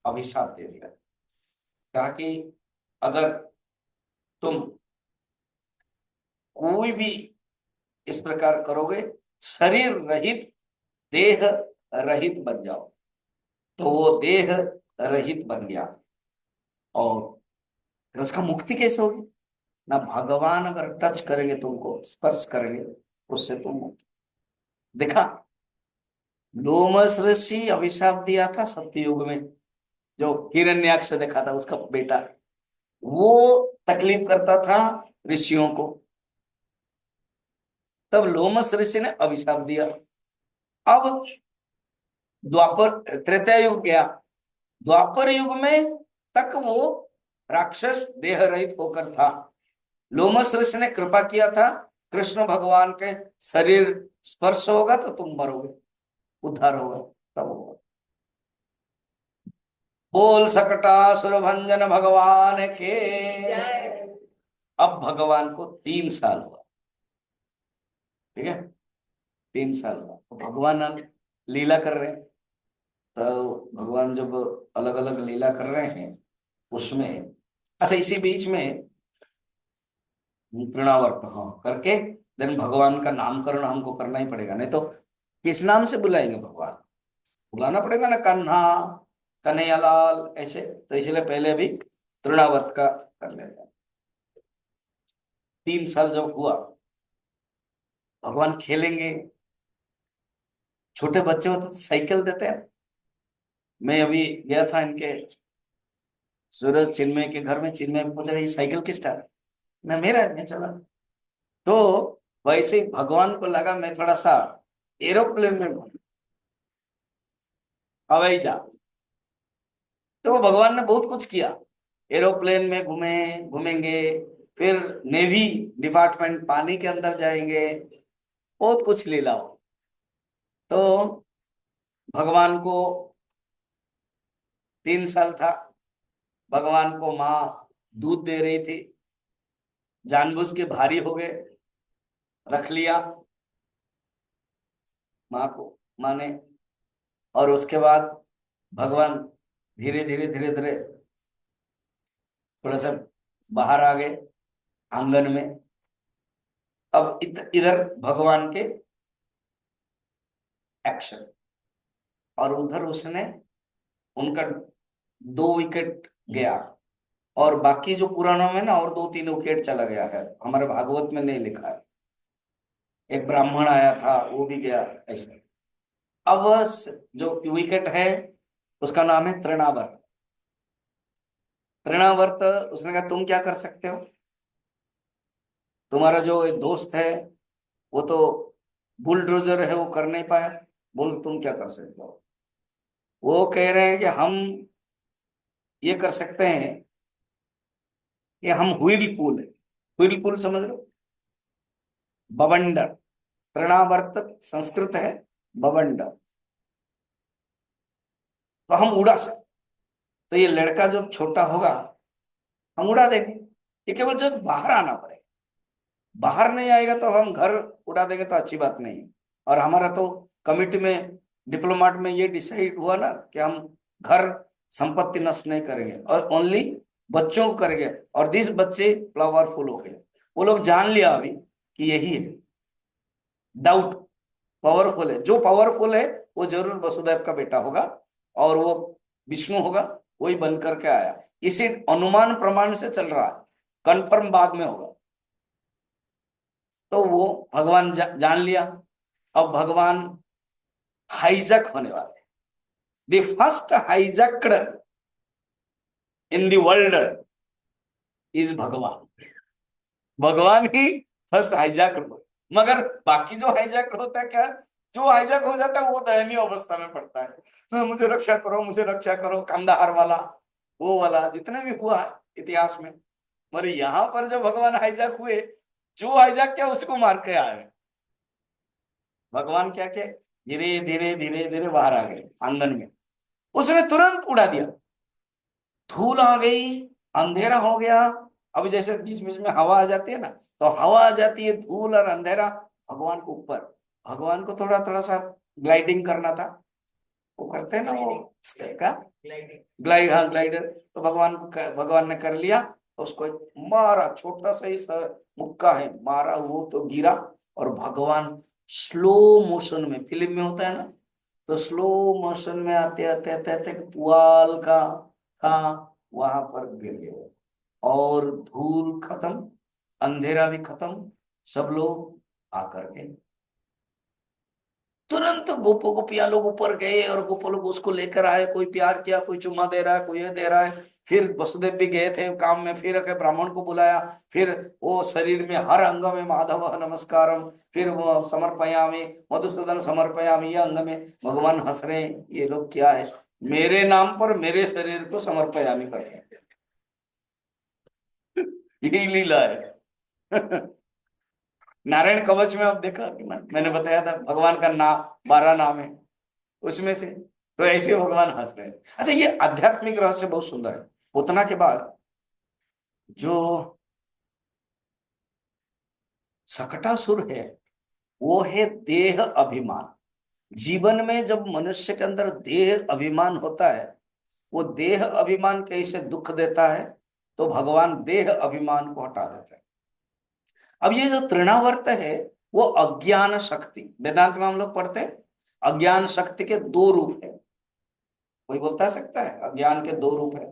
अभिशाप दे दिया, कहा कि अगर तुम कोई भी इस प्रकार करोगे, शरीर रहित देह रहित बन जाओ। तो वो देह रहित बन गया, और फिर उसका मुक्ति कैसे होगी? ना भगवान अगर टच करेंगे, तुमको स्पर्श करेंगे, उससे तुम मुक्त। देखा, लोमस ऋषि अभिशाप दिया था सत्ययुग में, जो हिरण्याक्ष देखा था उसका बेटा, वो तकलीफ करता था ऋषियों को, तब लोमस ऋषि ने अभिशाप दिया। अब द्वापर त्रेता युग गया, द्वापर युग में तक वो राक्षस देह रहित होकर था। लोमस ऋषि ने कृपा किया था, कृष्ण भगवान के शरीर स्पर्श होगा तो तुम मरोगे, उद्धार होगा, तब होगा। बोल सकटासुर भंजन भगवान के। अब भगवान को 3 साल हुआ, ठीक है, 3 साल हुआ, तो भगवान लीला कर रहे हैं। तो भगवान जब अलग अलग लीला कर रहे हैं उसमें, अच्छा इसी बीच में तृणावर्त हाँ करके देन भगवान का नामकरण हमको करना ही पड़ेगा, नहीं तो किस नाम से बुलाएंगे भगवान? बुलाना पड़ेगा ना, कान्हा, कन्हैयालाल, ऐसे। तो इसलिए पहले अभी तृणावर्त का कर लेते हैं। 3 साल जब हुआ, भगवान खेलेंगे, छोटे बच्चे होते तो साइकिल देते हैं। मैं अभी गया था इनके सूरज चिन्मय के घर में, चिन्मय पूछ रहे ये साइकिल किसका है? मेरा है, मैं चला। तो वैसे ही भगवान को लगा मैं थोड़ा सा एरोप्लेन में हवाई जहाज, तो वो भगवान ने बहुत कुछ किया, एरोप्लेन में घूमेंगे, फिर नेवी डिपार्टमेंट पानी के अंदर जाएंगे, बहुत कुछ लीला हो। तो भगवान को 3 साल था, भगवान को माँ दूध दे रही थी, जानबूझ के भारी हो गए, रख लिया माँ को, माँ ने। और उसके बाद भगवान धीरे धीरे धीरे धीरे थोड़ा सा बाहर आ गए आंगन में। अब इधर भगवान के एक्शन, और उधर उसने उनका 2 विकेट गया, और बाकी जो पुराणों में ना और 2-3 विकेट चला गया है, हमारे भागवत में नहीं लिखा है। एक ब्राह्मण आया था वो भी गया, ऐसे। अब जो विकेट है उसका नाम है तृणावर्त। तृणावर्त, उसने कहा तुम क्या कर सकते हो? तुम्हारा जो एक दोस्त है वो तो बुलडोजर है, वो कर नहीं पाया, बोल तुम क्या कर सकते हो? वो कह रहे हैं कि हम ये कर सकते हैं कि हम व्हील पुल है, व्हील पुल समझ लो, बवंडर, तृणावर्त संस्कृत है बवंडर, तो हम उड़ा सकते। तो ये लड़का जब छोटा होगा हम उड़ा देंगे, ये केवल जस्ट बाहर आना पड़ेगा, बाहर नहीं आएगा तो हम घर उड़ा देंगे तो अच्छी बात नहीं है। और हमारा तो कमिटी में डिप्लोमेट में ये डिसाइड हुआ ना कि हम घर संपत्ति नष्ट नहीं करेंगे और ओनली बच्चों को करेंगे, और दिस बच्चे पावरफुल हो गए, वो लोग जान लिया अभी कि यही है। डाउट, पावरफुल है, जो पावरफुल है वो जरूर वसुदेव का बेटा होगा, और वो विष्णु होगा, वही बन करके आया। इसी अनुमान प्रमाण से चल रहा है, कंफर्म बाद में होगा। तो वो भगवान जान लिया। अब भगवान हाईजैक होने वाले, the first hijacked in the world is भगवान। भगवान ही फर्स्ट हाईजैक्ड हो, मगर बाकी जो हाईजैक्ड होता है क्या, जो हाईजैक हो जाता है वो दयनीय अवस्था में पड़ता है। हाँ, मुझे रक्षा करो, कंधार वाला, वो वाला, जितने भी हुआ है इतिहास में। मगर यहाँ पर जब भगवान हाईजैक हुए, जो हाईजैक किया उसको मार के आए। भगवान क्या के धीरे धीरे धीरे धीरे बाहर आ गए आंगन में, उसने तुरंत उड़ा दिया। धूल आ गई, अंधेरा हो गया। अब जैसे बीच बीच में हवा आ जाती है ना, तो हवा आ जाती है, धूल और अंधेरा भगवान के ऊपर। भगवान को थोड़ा थोड़ा सा ग्लाइडिंग करना था, वो करते हैं ना वो का ग्लाइड, हाँ ग्लाइडर। तो भगवान ने कर लिया। तो उसको एक मारा, छोटा सा ही सर मुक्का है, मारा, वो तो गिरा। और भगवान स्लो मोशन में, फिल्म में होता है ना, तो स्लो मोशन में आते आते आते आते पुआल का था, वहां पर गिर गए। और धूल खत्म, अंधेरा भी खत्म, सब लोग आकर के तुरंत गोपो गोपियां लोग ऊपर गए और गोपो लोग उसको लेकर आए। कोई प्यार किया, कोई चुम्मा दे रहा है, कोई ये दे रहा है। फिर वसुदेव भी गए थे काम में, फिर के ब्राह्मण को बुलाया। फिर वो शरीर में हर अंग में माधव नमस्कारम, फिर वो समर्पयामि मधुसूदन समर्पयामि, ये अंग में भगवान हंस रहे हैं, ये लोग क्या है, मेरे नाम पर मेरे शरीर को समर्पयामि कर रहे हैं। यही लीला है। नारायण कवच में आप देखा कि ना, मैंने बताया था भगवान का नाम 12 नाम है उसमें से। तो ऐसे भगवान हंस रहे हैं। अच्छा, ये आध्यात्मिक रहस्य बहुत सुंदर है। उतना के बाद जो सकटासुर है, वो है देह अभिमान। जीवन में जब मनुष्य के अंदर देह अभिमान होता है, वो देह अभिमान कैसे दुख देता है, तो भगवान देह अभिमान को हटा देते हैं। अब ये जो तृणावर्त है, वो अज्ञान शक्ति, वेदांत में हम लोग पढ़ते हैं, अज्ञान शक्ति के दो रूप है। कोई बोलता सकता है अज्ञान के दो रूप है?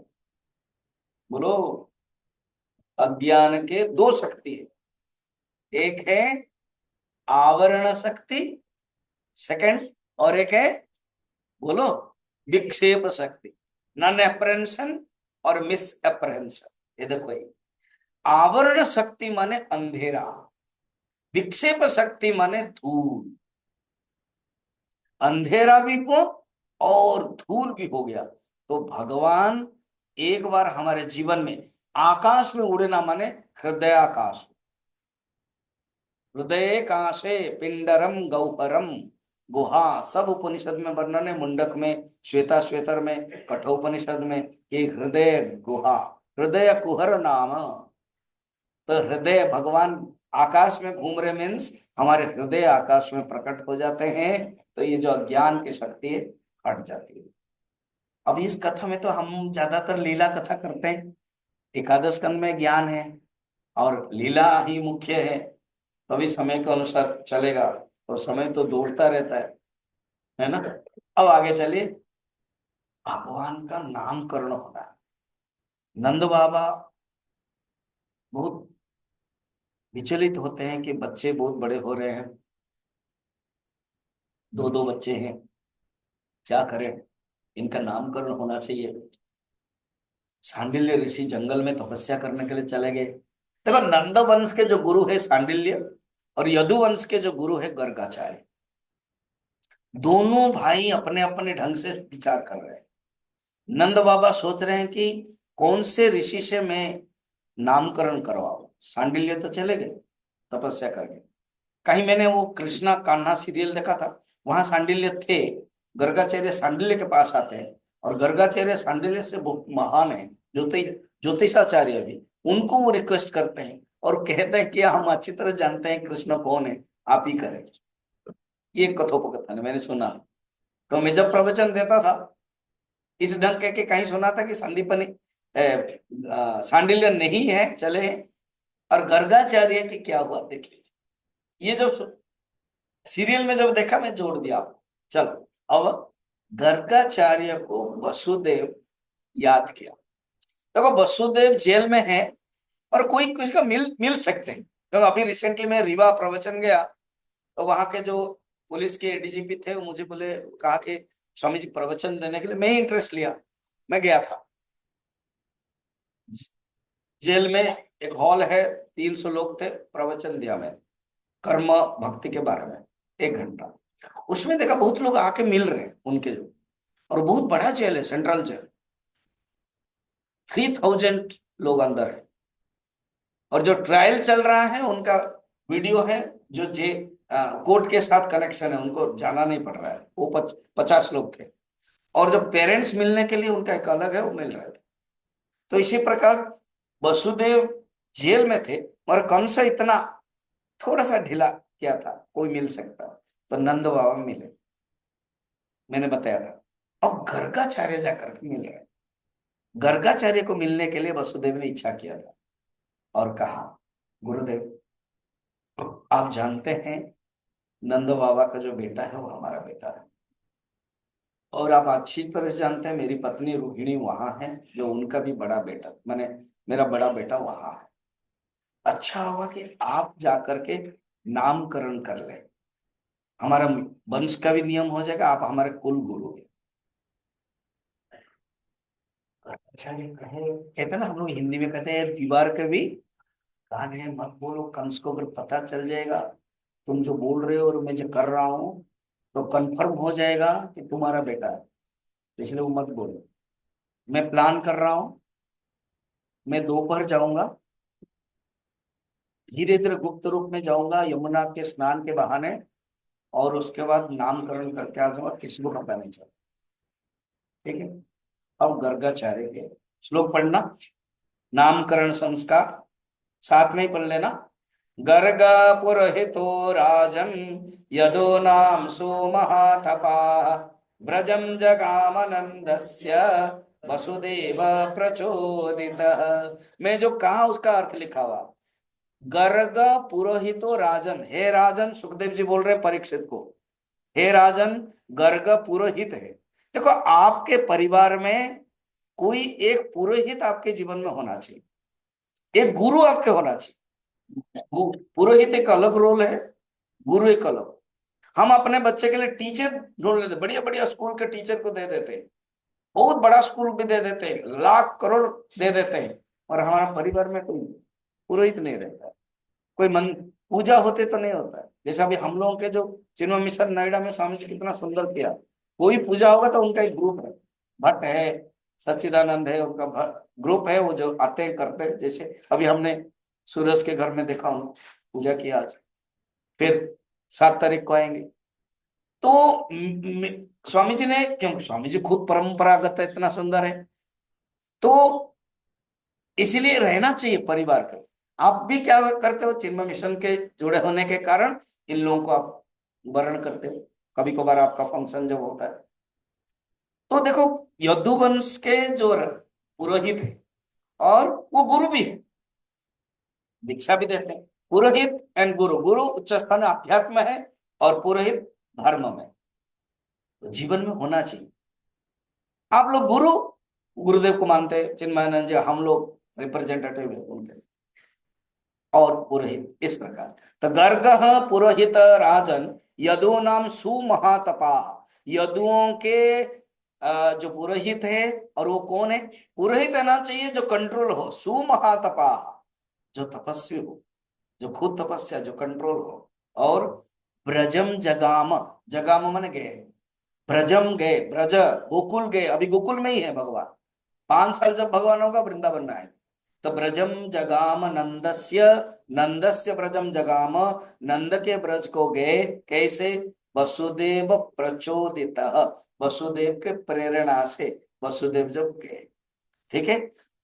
बोलो। अज्ञान के दो शक्ति है, एक है आवरण शक्ति, सेकंड, और एक है, बोलो, विक्षेप शक्ति, नॉन एप्रहेंशन और मिस एप्रहेंशन। ये देखो, ये आवरण शक्ति माने अंधेरा, विक्षेप शक्ति माने धूल। अंधेरा भी हो और धूल भी हो गया, तो भगवान एक बार हमारे जीवन में आकाश में उड़ना माने हृदय आकाश, हृदय काशे पिंडरम गौहरम गुहा, सब उपनिषद में वर्णन है। मुंडक में, श्वेता श्वेतर में, कठोपनिषद में, ये हृदय गुहा, हृदय कुहर नाम। तो हृदय, भगवान आकाश में घूम रहे मीन्स हमारे हृदय आकाश में प्रकट हो जाते हैं। तो ये जो अज्ञान की शक्ति है, हट जाती है। अब इस कथा में तो हम ज्यादातर लीला कथा करते हैं। एकादश स्कंद में ज्ञान है और लीला ही मुख्य है, तभी समय के अनुसार चलेगा। और समय तो दौड़ता रहता है ना। अब आगे चलिए, भगवान का नामकरण होना। नंद बाबा बहुत विचलित होते हैं कि बच्चे बहुत बड़े हो रहे हैं, दो दो बच्चे हैं, क्या करें, इनका नामकरण होना चाहिए। सांडिल्य ऋषि जंगल में तपस्या करने के लिए चले गए। देखो, नंद वंश के जो गुरु है सांडिल्य, और यदु वंश के जो गुरु है गर्गाचार्य, दोनों भाई अपने अपने ढंग से विचार कर रहे हैं। नंद बाबा सोच रहे हैं कि कौन से ऋषि से मैं नामकरण करवाऊं। सांडिल्य तो चले गए तपस्या करके। कहीं मैंने वो कृष्णा कान्हा सीरियल देखा था, वहां सांडिल्य थे। गर्गाचार्य सांडिल्य के पास आते हैं, और गर्गाचार्य सांडिल्य से बहुत महान है, ज्योतिषाचार्य भी। उनको वो रिक्वेस्ट करते हैं और कहते हैं कि हम अच्छी तरह जानते हैं कृष्ण कौन है, आप ही करें। ये कथोपकथन है, मैंने सुना था। तो मैं जब प्रवचन देता था, इस ढंग के कहीं सुना था कि संदीपनी सांडिल्य नहीं है, चले। और गर्गाचार्य की क्या हुआ देख लीजिए। ये जब सीरियल में जब देखा, मैं जोड़ दिया आपको। चलो, अब गर्गाचार्य को वसुदेव याद किया। देखो, वसुदेव जेल में है और कोई किसी को मिल मिल सकते हैं। तो अभी रिसेंटली मैं रीवा प्रवचन गया, तो वहां के जो पुलिस के डीजीपी थे, वो मुझे बोले, कहा कि स्वामी जी प्रवचन देने के लिए, मैं ही इंटरेस्ट लिया, मैं गया था। जेल में एक हॉल है, 300 लोग थे, प्रवचन दिया मैं कर्म भक्ति के बारे में, 1 घंटा। उसमें देखा बहुत लोग आके मिल रहे हैं उनके जो, और बहुत बड़ा जेल है, सेंट्रल जेल, 3000 लोग अंदर है। और जो ट्रायल चल रहा है उनका वीडियो है, जो जे कोर्ट के साथ कनेक्शन है, उनको जाना नहीं पड़ रहा है, वो 50 लोग थे। और जो पेरेंट्स मिलने के लिए उनका एक अलग है, वो मिल रहे थे। तो इसी प्रकार वसुदेव जेल में थे, मगर कंस इतना थोड़ा सा ढीला किया था, कोई मिल सकता, तो नंद बाबा मिले, मैंने बताया था। और गर्गाचार्य जाकर के मिल रहे, गर्गाचार्य को मिलने के लिए वसुदेव ने इच्छा किया था और कहा, गुरुदेव आप जानते हैं नंद बाबा का जो बेटा है वो हमारा बेटा है, और आप अच्छी तरह से जानते हैं मेरी पत्नी रोहिणी वहां है, जो उनका भी बड़ा बेटा, मैंने मेरा बड़ा बेटा वहां है। अच्छा होगा कि आप जाकर के नामकरण कर ले, हमारा वंश का भी नियम हो जाएगा, आप हमारे कुल गुरु हैं। अच्छा ये कहे, कहते हैं ना, हम लोग हिंदी में कहते हैं दीवार के भी कान है, मत बोलो, कंस को अगर पता चल जाएगा तुम जो बोल रहे हो और मैं जो कर रहा हूं, तो कंफर्म हो जाएगा कि तुम्हारा बेटा है, इसलिए वो मत बोलो। मैं प्लान कर रहा हूं, मैं दोपहर जाऊंगा, धीरे धीरे गुप्त रूप में जाऊंगा यमुना के स्नान के बहाने, और उसके बाद नामकरण करके आ जाऊंगा, किसी को पता नहीं चला। ठीक है। अब गर्गाचार्य के श्लोक पढ़ना, नामकरण संस्कार साथ में ही पढ़ लेना। गर्ग पुरोहितो राजन यदो नाम सुमहातपा व्रजम जगामनंदस्य वसुदेव प्रचोदितः। मैं जो कहा उसका अर्थ लिखा हुआ, गर्ग पुरोहितो राजन, हे राजन, सुखदेव जी बोल रहे परीक्षित को, हे राजन गर्ग पुरोहित है। देखो आपके परिवार में कोई एक पुरोहित आपके जीवन में होना चाहिए, एक गुरु आपके होना चाहिए। पुरोहित एक अलग रोल है, गुरु एक अलग। हम अपने बच्चे के लिए टीचर ढूंढ लेते, बढ़िया बढ़िया स्कूल के टीचर को दे देते हैं, बहुत बड़ा स्कूल भी दे देते हैं, लाख करोड़ दे देते हैं, और हमारा परिवार में कोई पुरोहित नहीं रहता, कोई मन पूजा होते तो नहीं होता है। जैसे अभी हम लोगों के जो चिन्मय मिशन नोएडा में स्वामी जी कितना सुंदर किया, कोई पूजा होगा तो उनका एक ग्रुप है, भट्ट है, सच्चिदानंद है, उनका ग्रुप है, वो जो आते हैं करते हैं। जैसे अभी हमने सूरज के घर में देखा, उन्होंने पूजा किया आज, फिर 7 तारीख को आएंगे। तो स्वामी जी ने, क्योंकि स्वामी जी खुद परंपरागत है, इतना सुंदर है, तो इसीलिए रहना चाहिए परिवार का। आप भी क्या करते हो, चिन्मय मिशन के जुड़े होने के कारण इन लोगों को आप वर्ण करते हो, कभी कभार आपका फंक्शन जब होता है। तो देखो यदुवंश के जो पुरोहित है, और वो गुरु भी है, दीक्षा भी देते हैं। पुरोहित एंड गुरु, गुरु उच्च स्थान अध्यात्म है, और पुरोहित धर्म में, तो जीवन में होना चाहिए। आप लोग गुरु गुरुदेव को मानते हैं, चिन्मयानंद जी, हम लोग रिप्रेजेंटेटिव है उनके, और पुरोहित इस प्रकार। तो गर्ग पुरोहित राजन यदु नाम सुमहातपा, यदुओं के जो पुरोहित है, और वो कौन है, पुरोहित आना चाहिए जो कंट्रोल हो, सुमहातपा, जो तपस्वी हो, जो खुद तपस्या, जो कंट्रोल हो। और ब्रजम जगाम, जगाम मन गए, ब्रजम गए, ब्रज गोकुल गए, अभी गोकुल में ही है भगवान, 5 साल जब भगवान होगा वृंदावन में आएगा। तो ब्रजम जगाम नंदस्य, नंदस्य ब्रजम जगाम, नंद के ब्रज को गए, कैसे, वसुदेव प्रचोदित, वसुदेव के प्रेरणा से वसुदेव जब गए। ठीक है।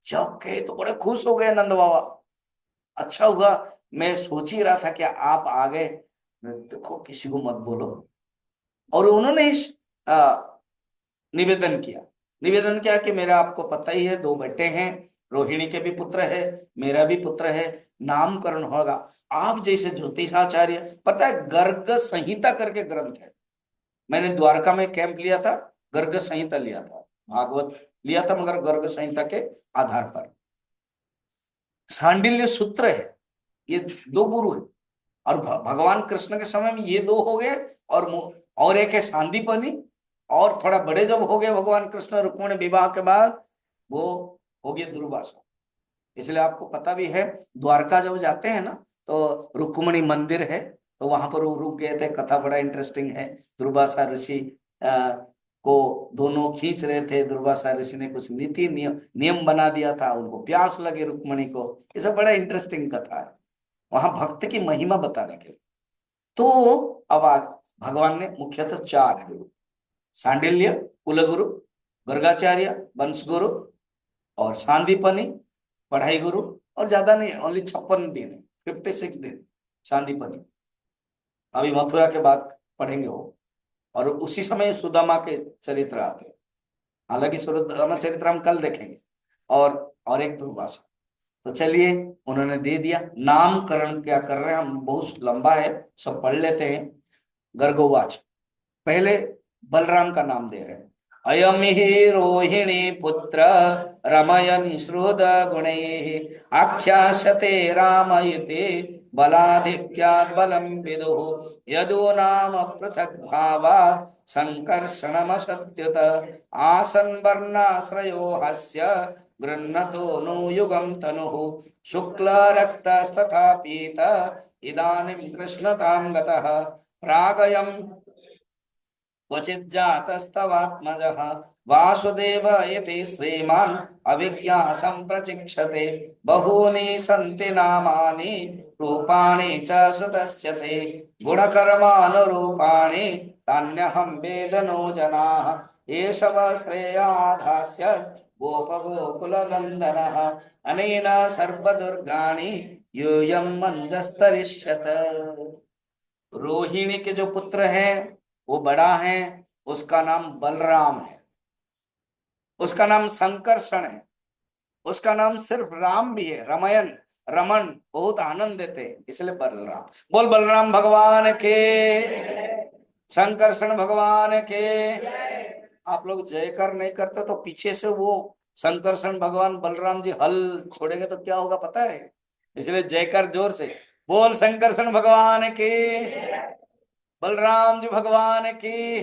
जब गए तो बड़े खुश हो गए नंद बाबा, अच्छा हुआ, मैं सोच ही रहा था कि आप आ गए, देखो किसी को मत बोलो। और उन्होंने इस निवेदन किया, निवेदन किया कि मेरा आपको पता ही है 2 बेटे हैं, रोहिणी के भी पुत्र है, मेरा भी पुत्र है, नामकरण होगा। आप जैसे ज्योतिषाचार्य, पता है गर्ग संहिता करके ग्रंथ है, मैंने द्वारका में कैंप लिया था, गर्ग संहिता लिया था, भागवत लिया था, मगर गर्ग संहिता के आधार पर। सांडिल्य सूत्र है, ये 2 गुरु है, और भगवान कृष्ण के समय में ये 2 हो गए, और एक है सांदीपनी, और थोड़ा बड़े जब हो गए भगवान कृष्ण रुक्मिणी विवाह के बाद, वो हो गए दुर्वासा। इसलिए आपको पता भी है, द्वारका जब जाते हैं ना, तो रुक्मिणी मंदिर है, तो वहां पर वो रुक गए थे। कथा बड़ा इंटरेस्टिंग है। दुर्वासा ऋषि को दोनों खींच रहे थे। दुर्वासा ऋषि ने कुछ नीति नियम नियम बना दिया था, उनको प्यास लगे रुक्मणी को। ये सब बड़ा इंटरेस्टिंग कथा है वहां भक्त की महिमा बताने के लिए। तो अब भगवान ने मुख्यतः चार गुरु, सांडिल्य, कुलगुरु, गर्गाचार्य, वंश गुरु और सांदीपनी पढ़ाई गुरु, और ज्यादा नहीं, ओनली 56 दिन, 56 दिन सांदीपनी। अभी मथुरा के बाद पढ़ेंगे वो। और उसी समय सुदामा के चरित्र आते हैं। हालांकि सुदामा चरित्र हम कल देखेंगे। और एक दुर्वासा। तो चलिए, उन्होंने दे दिया। नामकरण क्या कर रहे हैं हम, बहुत लंबा है, सब पढ़ लेते हैं। गर्गोवाच, पहले बलराम का नाम दे रहे हैं। अयम ही रोहिणी पुत्र रमयन श्रुद गुणैः आख्यास्यते रामयते बलाधिक्यात् बलं विदुः यदु नाम पृथक् भावात् संकर्षणमसत्युत आसन् वर्णाश्रयो हस्य गृह्णतो नु युगं तनुः शुक्ल रक्तस्तथा पीत इदानीं कृष्णतां गतः प्रागयम् क्वचिज्जातस्तवात्मजः वासुदेव इति श्रीमान् अभिज्ञासं प्रचिक्षते बहूनि सन्ति नामानि रूपाणि च सुतस्य ते गुणकर्मानुरूपाणि तान्यहं वेदनो जनाः एष वः श्रेयाधास्य गोपगोकुलनन्दनः अनेन सर्वदुर्गाणि यूयं मञ्जस्तरिष्यत। रोहिणी के जो पुत्र हैं वो बड़ा है, उसका नाम बलराम है। उसका नाम संकर्षण है। उसका नाम सिर्फ राम भी है, रमयन, रमन, बहुत आनंद देते, इसलिए बलराम। बोल बलराम भगवान के, संकर्षण भगवान के। आप लोग जयकर नहीं करते तो पीछे से वो संकर्षण भगवान बलराम जी हल छोड़ेंगे तो क्या होगा पता है। इसलिए जयकर जोर से बोल, संकर्षण भगवान के, बलराम जी भगवान की।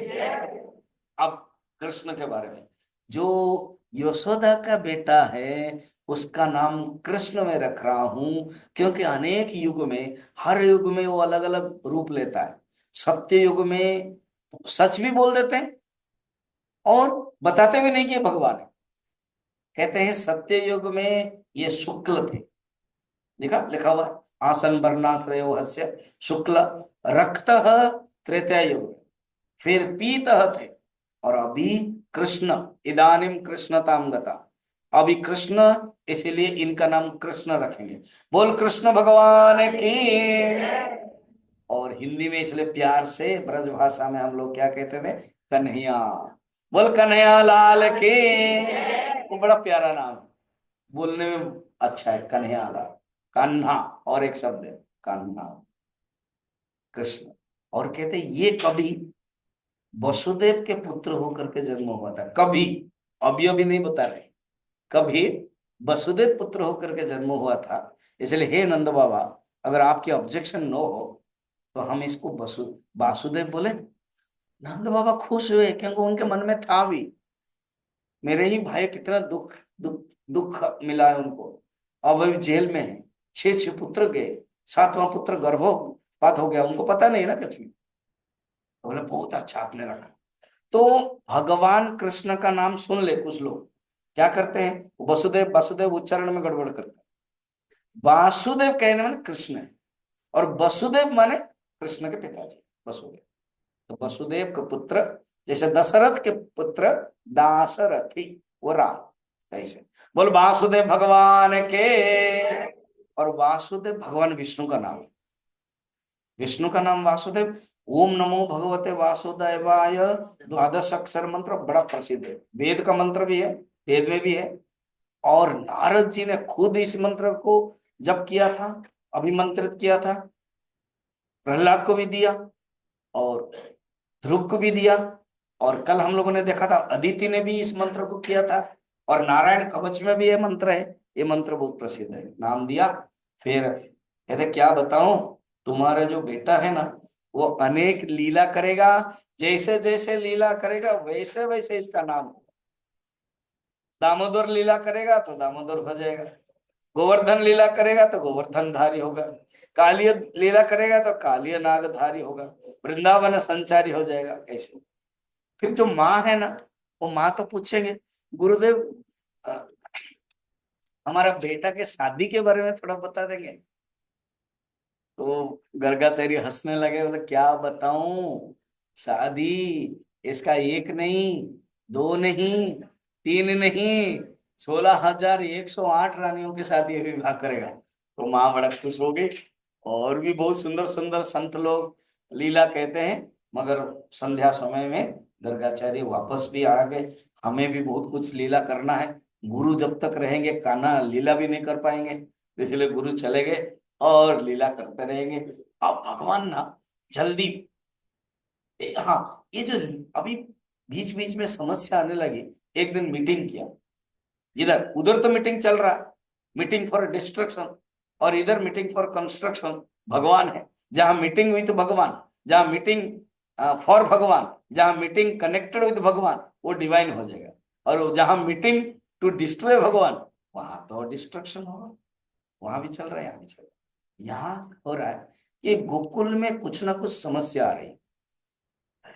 अब कृष्ण के बारे में, जो यशोदा का बेटा है उसका नाम कृष्ण में रख रहा हूं, क्योंकि अनेक युग में, हर युग में वो अलग अलग रूप लेता है। सत्य युग में सच भी बोल देते हैं और बताते भी नहीं कि भगवान है। कहते हैं सत्य युग में ये शुक्ल थे, लिखा लिखा हुआ है, आसन वर्णाश्रयो हस्य शुक्ल रक्त त्रेता युग में, फिर पीत थे, और अभी कृष्ण, इदानीम कृष्णताम गता, अभी कृष्ण, इसीलिए इनका नाम कृष्ण रखेंगे। बोल कृष्ण भगवान की। और हिंदी में इसलिए प्यार से ब्रज भाषा में हम लोग क्या कहते थे, कन्हैया। बोल कन्हैया लाल की। वो बड़ा प्यारा नाम है, बोलने में अच्छा है, कन्हैया लाल। कान्हा और एक शब्द है कान्हा, कृष्ण। और कहते ये कभी वसुदेव के पुत्र होकर के जन्म हुआ था, कभी, अभी अभी नहीं बता रहे, कभी वसुदेव पुत्र होकर के जन्म हुआ था। इसलिए हे नंद बाबा, अगर आपके ऑब्जेक्शन नो हो तो हम इसको वासुदेव बोले। नंद बाबा खुश हुए क्योंकि उनके मन में था भी, मेरे ही भाई कितना दुख दुख दुख मिला है उनको। अब अभी जेल में है, 6 पुत्र गए, 7वां पुत्र गर्भपात हो गया, उनको पता नहीं ना कुछ भी। तो बोले बहुत अच्छा आपने रखा। तो भगवान कृष्ण का नाम सुन ले कुछ लोग क्या करते हैं, वसुदेव वसुदेव उच्चारण में गड़बड़ करते हैं। वासुदेव कहने माने कृष्ण है, और वसुदेव माने कृष्ण के पिताजी वसुदेव। तो वसुदेव के पुत्र, जैसे दशरथ के पुत्र दाशरथी, वो राम, ऐसे। बोल वासुदेव भगवान के। और वासुदेव भगवान विष्णु का नाम है, विष्णु का नाम वासुदेव। ओम नमो भगवते वासुदेवाय 12 अक्षर मंत्र बड़ा प्रसिद्ध है, वेद का मंत्र भी है, वेद में भी है। और नारद जी ने खुद इस मंत्र को जप किया था, अभिमंत्रित किया था, प्रहलाद को भी दिया और ध्रुव को भी दिया। और कल हम लोगों ने देखा था अदिति ने भी इस मंत्र को किया था। और नारायण कवच में भी ये मंत्र है, ये मंत्र बहुत प्रसिद्ध है, नाम दिया। फिर कहते क्या बताऊं, तुम्हारा जो बेटा है ना वो अनेक लीला करेगा, जैसे जैसे लीला करेगा वैसे वैसे इसका नाम होगा। दामोदर लीला करेगा तो दामोदर हो जाएगा, गोवर्धन लीला करेगा तो गोवर्धन धारी होगा, कालिय लीला करेगा तो कालिय नागधारी होगा, वृंदावन संचारी हो जाएगा ऐसे। फिर जो माँ है ना, वो माँ तो पूछेंगे गुरुदेव हमारा बेटा के शादी के बारे में थोड़ा बता देंगे। तो गर्गाचार्य हंसने लगे, बोले क्या बताऊं, शादी इसका एक नहीं, दो नहीं, तीन नहीं, 16,108 रानियों की शादी विवाह करेगा। तो माँ बड़ा खुश हो गई। और भी बहुत सुंदर सुंदर संत लोग लीला कहते हैं, मगर संध्या समय में गर्गाचार्य वापस भी आ गए। हमें भी बहुत कुछ लीला करना है, गुरु जब तक रहेंगे कान्हा लीला भी नहीं कर पाएंगे, इसलिए गुरु चले गए और लीला करते रहेंगे। अब भगवान ना जल्दी हाँ, ये जो अभी बीच बीच में समस्या आने लगी, एक दिन मीटिंग किया, इधर उधर तो मीटिंग चल रहा है, मीटिंग फॉर डिस्ट्रक्शन, और इधर मीटिंग फॉर कंस्ट्रक्शन। भगवान है, जहां मीटिंग विद भगवान, जहां मीटिंग फॉर भगवान, जहां मीटिंग कनेक्टेड विद भगवान, वो डिवाइन हो जाएगा। और जहां मीटिंग टू डिस्ट्रॉय भगवान, वहां तो डिस्ट्रक्शन होगा। वहां भी चल रहा है, यहाँ भी चल रहा है। यहाँ हो रहा है कि गोकुल में कुछ ना कुछ समस्या आ रही है,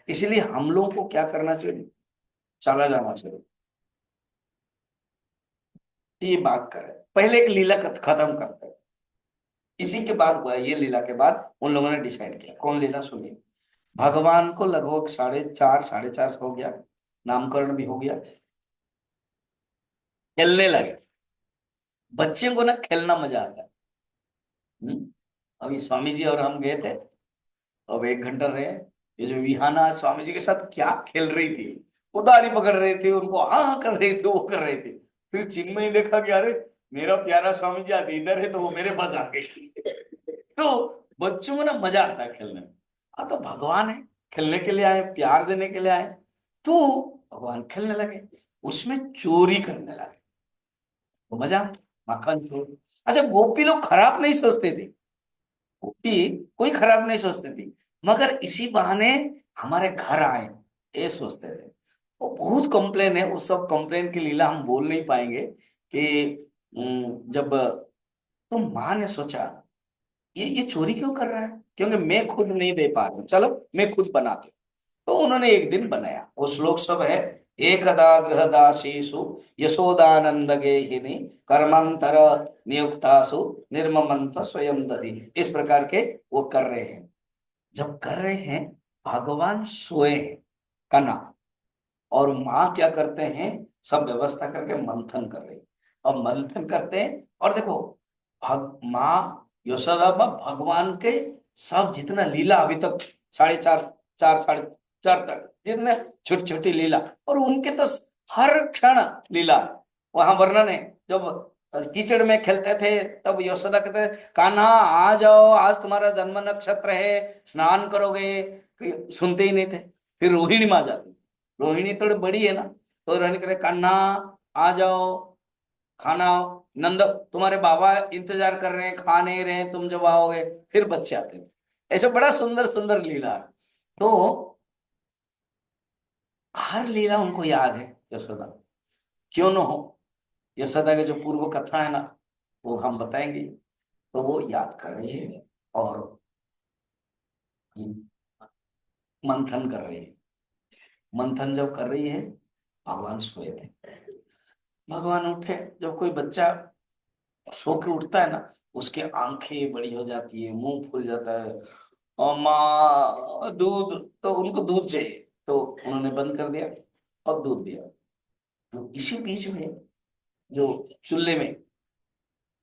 इसलिए हम लोगों को क्या करना चाहिए, चला जाना चाहिए। ये बात करें, पहले एक लीला खत्म करते हैं। इसी के बाद हुआ, ये लीला के बाद उन लोगों ने डिसाइड किया। कौन लीला सुनिए। भगवान को लगभग 4:30 4:30 हो गया, नामकरण भी हो गया, खेलने लगे। बच्चे को ना खेलना मजा आता है। अभी स्वामी जी और हम गए थे, अब 1 घंटा रहे। ये जो विहाना स्वामी जी के साथ क्या खेल रही थी, उदारी पकड़ रहे थे उनको, हाँ हाँ कर रहे थे, वो कर रहे थे। फिर चिन्मयी देखा कि अरे मेरा प्यारा स्वामी जी आज इधर है, तो वो मेरे पास आ गई। तो बच्चों को ना मजा आता है खेलने में। हाँ तो भगवान है, खेलने के लिए आए, प्यार देने के लिए आए, तो भगवान खेलने लगे, उसमें चोरी करने लगे। तो मजा है, माखन चोर। अच्छा, गोपी लोग खराब नहीं सोचते थे, गोपी कोई खराब नहीं सोचती थी, मगर इसी बहाने हमारे घर आए ये सोचते थे। वो बहुत कंप्लेन है, उस सब कंप्लेन की लीला हम बोल नहीं पाएंगे कि जब तो माँ ने सोचा ये चोरी क्यों कर रहा है, क्योंकि मैं खुद नहीं दे पा रहा हूं, चलो मैं खुद बनाती हूँ। तो उन्होंने एक दिन बनाया। वो श्लोक सब है, एकदा गृहदासीषु यशोदानंद गेहिनी कर्मांतर नियुक्तासु निर्ममंत स्वयं दधि, इस प्रकार के वो कर रहे हैं। जब कर रहे हैं, भगवान सोए हैं कना, और माँ क्या करते हैं, सब व्यवस्था करके मंथन कर रहे हैं। और मंथन करते हैं, और देखो माँ यशोदा माँ भगवान के सब जितना लीला अभी तक 4:30 4:30 तक जितने छोटी छोटी लीला, और उनके तो हर क्षण लीला है। वहां वर्णन है, जब कीचड़ में खेलते थे तब यशोदा कहते कान्हा आ जाओ, आज तुम्हारा जन्म नक्षत्र है, स्नान करोगे। सुनते ही नहीं थे। फिर रोहिणी माँ जाती, रोहिणी थोड़ी बड़ी है ना, तो रोहिणी करे कान्हा आ जाओ, खाना, नंद तुम्हारे बाबा इंतजार कर रहे हैं, खा नहीं रहे हैं, तुम जब आओगे। फिर बच्चे आते थे। ऐसे बड़ा सुंदर सुंदर लीला है। तो हर लीला उनको याद है यशोदा, क्यों न हो। यशोदा के जो पूर्व कथा है ना, वो हम बताएंगे। तो वो याद कर रही है और मंथन कर रही है। मंथन जब कर रही है, भगवान सोए थे। भगवान उठे, जब कोई बच्चा सो के उठता है ना, उसके आंखें बड़ी हो जाती है, मुंह फूल जाता है, और माँ दूध, तो उनको दूध चाहिए, तो उन्होंने बंद कर दिया और दूध दिया। तो इसी बीच में जो चूल्हे में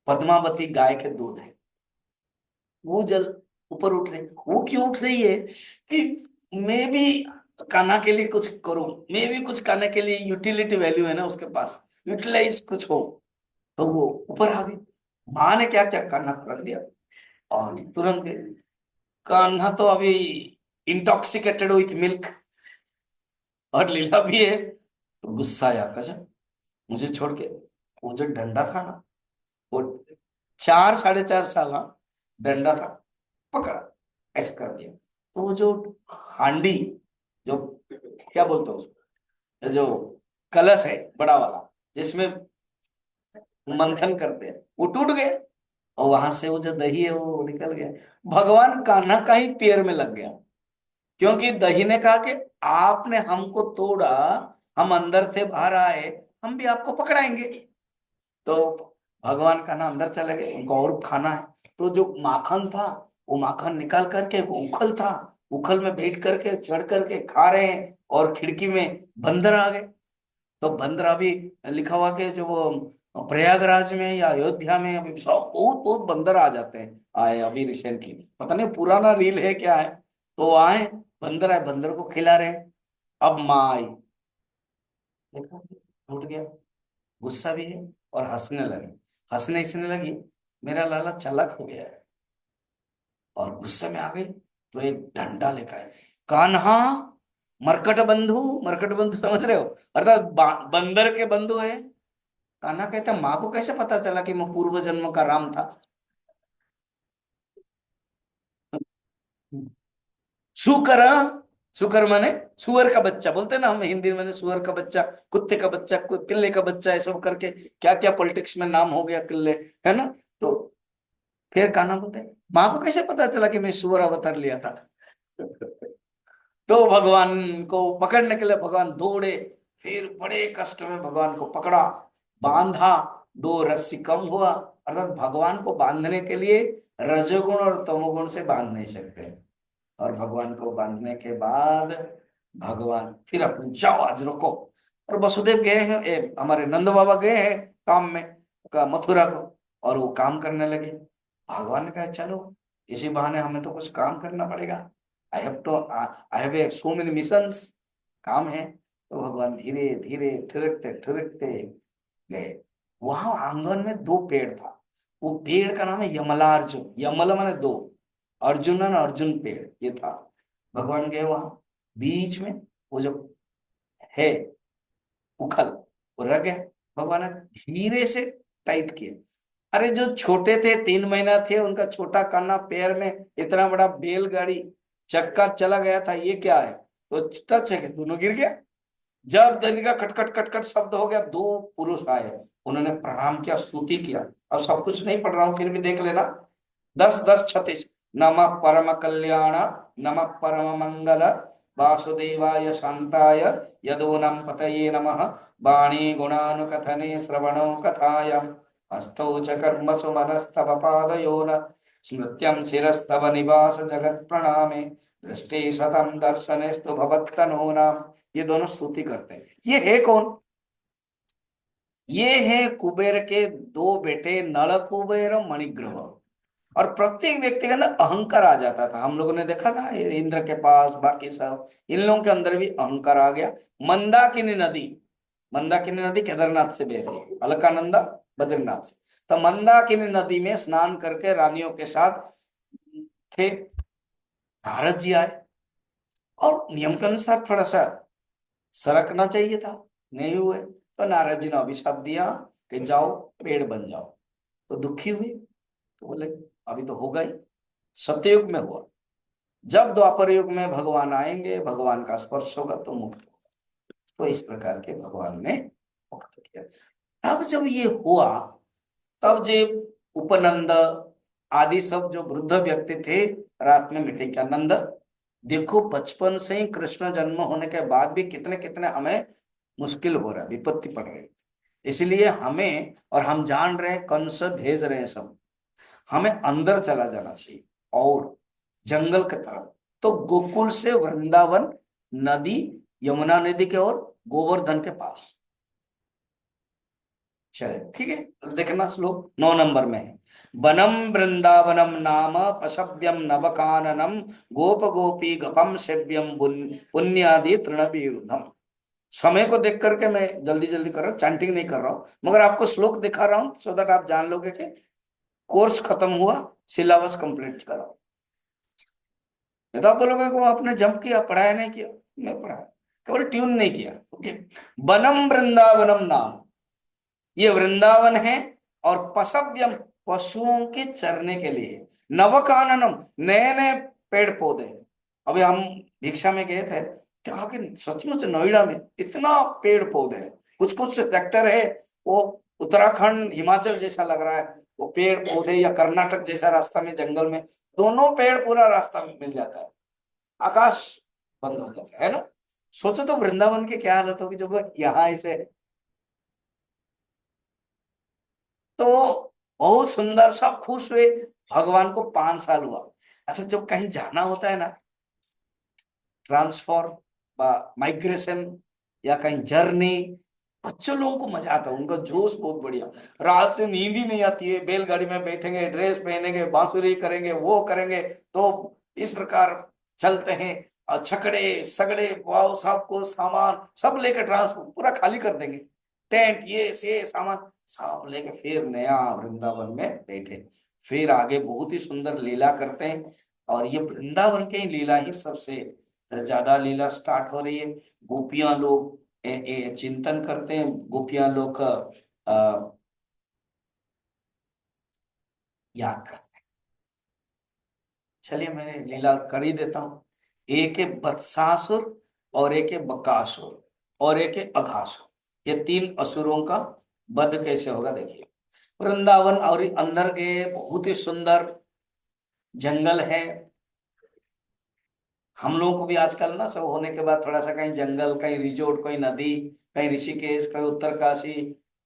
पद्मावती गाय के दूध है, वो जल ऊपर उठ रही। वो क्यों उठ रही है कि मैं भी कान्हा के लिए कुछ करूं, मैं भी कुछ कान्हा के लिए, यूटिलिटी वैल्यू है ना उसके पास, यूटिलाइज कुछ हो। तो वो ऊपर आ गई। माँ ने क्या क्या कान्हा को रख दिया, और तुरंत कान्हा तो अभी इंटॉक्सिकेटेड विथ मिल्क, और लीला भी है। तो गुस्सा आया, कहा मुझे छोड़ के। वो जो डंडा था ना, वो 4 4.5 साल ना डंडा था, पकड़ा, ऐसे कर दिया। तो वो जो हांडी, जो क्या बोलते हैं उसको, जो कलश है बड़ा वाला जिसमें मंथन करते हैं, वो टूट गया। और वहां से वो जो दही है वो निकल गया। भगवान कान्हा का ही पैर में लग गया, क्योंकि दही ने कहा कि आपने हमको तोड़ा, हम अंदर थे बाहर आए, हम भी आपको पकड़ाएंगे। तो भगवान का ना अंदर चले गए, उनको और खाना है। तो जो माखन था वो माखन निकाल करके, वो उखल था, उखल में बैठ करके चढ़ करके खा रहे हैं, और खिड़की में बंदर आ गए। तो बंदर अभी लिखा हुआ कि जो वो प्रयागराज में या अयोध्या में अभी सब बहुत बहुत बंदर आ जाते हैं, आए अभी रिसेंटली, पता नहीं पुराना रील है क्या है। तो वो आए, बंदर आए, बंदर को खिला रहे हैं। अब माँ आई, देखा, टूट गया, गुस्सा भी है और हंसने लगी। हंसने इसने लगी, मेरा लाला चालाक हो गया है, और गुस्से में आ गई। तो एक डंडा लेकर आए, कान्हा मरकट बंधु। मरकट बंधु समझ रहे हो, अर्थात बंदर के बंधु है। कान्हा कहता, माँ को कैसे पता चला कि मैं पूर्व जन्म का राम था? सुकर, सुकर माने सुअर का बच्चा, बोलते हैं ना हम हिंदी में, सुअर का बच्चा, कुत्ते का बच्चा, किल्ले का बच्चा, ऐसा करके क्या क्या पॉलिटिक्स में नाम हो गया, किल्ले, है ना। तो फिर कान्हा बोलते हैं, माँ को कैसे पता चला कि मैं सुअर अवतार लिया था? तो भगवान को पकड़ने के लिए भगवान दौड़े, फिर बड़े कष्ट में भगवान को पकड़ा, बांधा, दो रस्सी कम हुआ। अर्थात भगवान को बांधने के लिए रजोगुण और तमोगुण से बांध नहीं सकते। और भगवान को बांधने के बाद भगवान फिर अपने, जाओ आज रुको। और वसुदेव गए हैं, हमारे नंद बाबा गए हैं काम में, मथुरा को, और वो काम करने लगे। भगवान ने कहा चलो, इसी बहाने हमें तो कुछ काम करना पड़ेगा। I have a so many missions, काम है। तो भगवान धीरे धीरे ठिरकते ठिरकते गए। वहां आंगन में दो पेड़ था, वो पेड़ का नाम है यमलार्जुन, यमल माने दो, अर्जुनन अर्जुन पेड़ ये था। भगवान गए वहां, बीच में वो जो है उखल, वो रख गया। भगवान ने धीरे से टाइट किया। अरे जो छोटे थे, 3 महीना थे, उनका छोटा कान्हा पैर में इतना बड़ा बैलगाड़ी चक्का चला गया था, ये क्या है? तो टच है कि दोनों गिर गया। जब धनी का खटखट खटखट शब्द हो गया, दो पुरुष आए, उन्होंने प्रणाम किया, स्तुति किया। अब सब कुछ नहीं पढ़ रहा हूं, फिर भी देख लेना। 10 10 36, नमः परम कल्याण, नमः परम मंगल, वासुदेवाय शांताय, यदोनम पतये नमः, वाणी गुणानुकथने श्रवणो कथायम, हस्तौ च कर्मसु मनस्तव पादयोन, स्मृत्यं शिरस्तव निवास जगत प्रणामे, दृष्टि सतम दर्शनेस्तु भवत्तनूनाम। ये दोनों स्तुति करते हैं। ये है कौन? ये है कुबेर के दो बेटे, नल कुबेर मणिग्रह। और प्रत्येक व्यक्ति के अंदर अहंकार आ जाता था, हम लोगों ने देखा था ये इंद्र के पास, बाकी सब, इन लोगों के अंदर भी अहंकार आ गया। मंदाकिनी नदी, मंदाकिनी नदी केदारनाथ से बह रही है, अलकानंदा बद्रीनाथ से। तो मंदाकिनी नदी में स्नान करके रानियों के साथ थे, नारद जी आए, और नियम के अनुसार थोड़ा सा सरकना चाहिए था, नहीं हुए। तो नारद जी ने अभिशाप दिया कि जाओ पेड़ बन जाओ। तो दुखी हुई, तो बोले अभी तो होगा ही, सतयुग में हुआ। जब द्वापर युग में भगवान आएंगे, भगवान का स्पर्श होगा तो मुक्त होगा। तो इस प्रकार के भगवान ने मुक्त किया। तब जब ये हुआ, तब जो उपनंद आदि सब जो वृद्ध व्यक्ति थे, रात में मीटिंग किया। नंद देखो, बचपन से ही कृष्ण जन्म होने के बाद भी कितने कितने हमें मुश्किल हो रहा है, विपत्ति पड़ रही है। इसलिए हमें, और हम जान रहे हैं कंस भेज रहे हैं सब, हमें अंदर चला जाना चाहिए, और जंगल की तरफ। तो गोकुल से वृंदावन, नदी, यमुना नदी के और गोवर्धन के पास चले, ठीक है। देखना श्लोक 9 नंबर में है, वनम वृंदावनम नाम पशव्यम नवकाननम, गोप गोपी गपम सेव्यम पुण्यादि तृणविरुद्धम। समय को देख करके मैं जल्दी जल्दी कर रहा हूँ, चैंटिंग नहीं कर रहा हूँ, मगर आपको श्लोक दिखा रहा हूँ सो दैट आप जान लोगे कि कोर्स खत्म हुआ, सिलेबस कंप्लीट करा। नहीं तो आप बोलोगे को आपने जंप किया, पढ़ाया नहीं किया। मैं पढ़ा, केवल ट्यून नहीं किया। ओके, वनम वृंदावनम नाम, ये वृंदावन है। और पशव्यम, पशुओं के चरने के लिए। नवकाननम, नए नए पेड़ पौधे। अभी हम भिक्षा में गए थे, देखा कि सचमुच नोएडा में इतना पेड़ पौधे हैं। कुछ कुछ सेक्टर है वो उत्तराखंड हिमाचल जैसा लग रहा है, वो पेड़ पौधे, या कर्नाटक जैसा रास्ता में जंगल में, दोनों पेड़ पूरा रास्ता में मिल जाता है, आकाश बंद हो जाता है ना। सोचो तो वृंदावन की क्या हालत होगी जब यहाँ ऐसे है। तो बहुत सुंदर, सब खुश हुए। भगवान को 5 साल हुआ। अच्छा, जब कहीं जाना होता है ना, ट्रांसफर, माइग्रेशन, या कहीं जर्नी, बच्चों लोगों को मजा आता है, उनका जोश बहुत बढ़िया। रात से नींद ही नहीं आती है, बैलगाड़ी में बैठेंगे, ड्रेस पहनेंगे, बांसुरी करेंगे, वो करेंगे, तो इस प्रकार चलते हैं। और छकड़े सगड़े वाव, सबको सामान सब लेके ट्रांसफर पूरा खाली कर देंगे, टेंट ये से सामान सब लेके फिर नया वृंदावन में बैठे, फिर आगे बहुत ही सुंदर लीला करते हैं। और ये वृंदावन के ही लीला ही सबसे ज्यादा लीला स्टार्ट हो रही है। गोपियां लोग चिंतन करते हैं, गोपियां लोग का याद करते हैं। चलिए मैं लीला कर ही देता हूँ। एक है बत्सासुर, और एक है बकासुर, और एक है अघासुर। ये 3 असुरों का वध कैसे होगा देखिए। वृंदावन और अंदर के बहुत ही सुंदर जंगल है। हम लोगों को भी आजकल ना सब होने के बाद थोड़ा सा कहीं जंगल, कहीं रिजोर्ट, कहीं नदी, कहीं ऋषिकेश, कहीं उत्तरकाशी।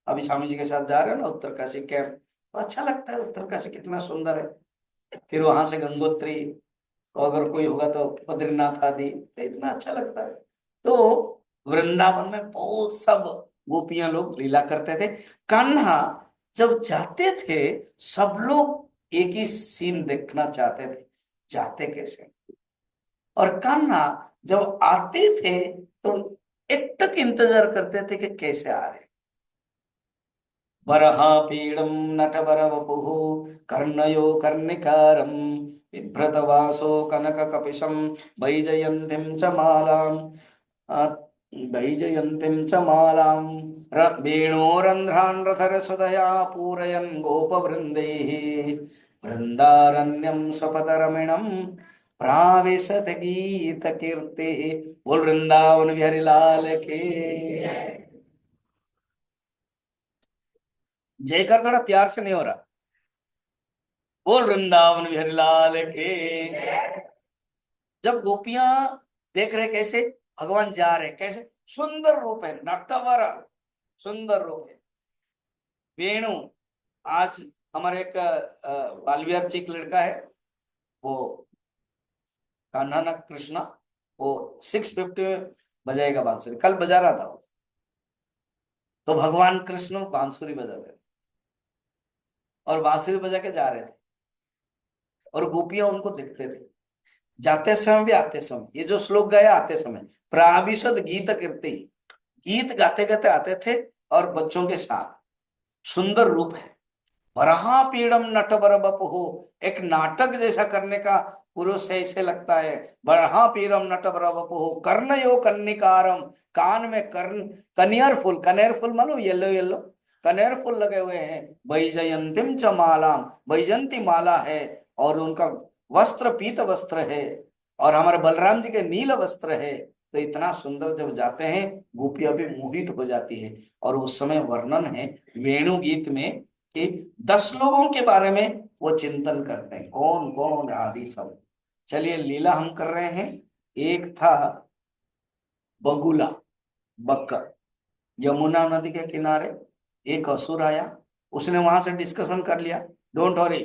अभी स्वामी जी के साथ जा रहे हैं ना उत्तरकाशी कैंप, तो अच्छा लगता है। उत्तरकाशी कितना सुंदर है। फिर वहां से गंगोत्री, और अगर कोई होगा तो बद्रीनाथ आदि, तो इतना अच्छा लगता है। तो वृंदावन में बहुत सब गोपियां लोग लीला करते थे। कान्हा जब जाते थे, सब लोग एक ही सीन देखना चाहते थे, जाते कैसे। और कान्हा जब आते थे तो एक तक इंतजार करते थे कि कैसे आ रहे। वरहा पीडम नटवर वपुः कर्णयो कर्णिकारं बिभ्रतवासो कनक कपिशं वैजयन्तीं च मालां, अ, वैजयन्तीं च मालां वेणोरन्ध्रान् रथरसदया पूरयन् गोपवृन्दैः वृन्दारण्यं स्वपदरमणं प्राविशत गीत कीर्ति। बोल वृंदावन बिहारी लाल के जयकर। थोड़ा प्यार से नहीं हो रहा। बोल वृंदावन बिहारी लाल के। जब गोपियां देख रहे कैसे भगवान जा रहे, कैसे सुंदर रूप है, नटवर सुंदर रूप है। वेणु, आज हमारे एक बालविहार चिक लड़का है, वो कान्हा ना कृष्णा, वो 650 बजाएगा बांसुरी, कल बजा रहा था वो। तो भगवान कृष्ण बांसुरी बजाते थे और बांसुरी बजा के जा रहे थे, और गोपियां उनको देखते थे, जाते समय भी आते समय। ये जो श्लोक गया आते समय, प्राविशद गीत कीर्ति, गीत गाते गाते आते थे, और बच्चों के साथ सुंदर रूप है। वराहा पीड़म नटवर बपहु, एक नाटक जैसा करने का पुरुष है, इसे लगता है। वराहा पीड़म नटवर बपहु कर्णयो कन्निकारम, कान में कर्ण, कनियर फूल, कनेर फूल मालूम, येलो येलो कनेर फूल लगे हुए हैं। वैजयंतीम च मालाम, वैजयंती माला है, और उनका वस्त्र पीत वस्त्र है, और हमारे बलराम जी के नील वस्त्र है। तो इतना सुंदर जब जाते हैं, गोपियां भी मोहित हो जाती है। और उस समय वर्णन है वेणु गीत में कि 10 लोगों के बारे में वो चिंतन करते हैं, कौन कौन आदि सब। चलिए लीला हम कर रहे हैं। एक था बगुला, बक्कर, यमुना नदी के किनारे एक असुर आया। उसने वहां से डिस्कशन कर लिया, डोंट वरी,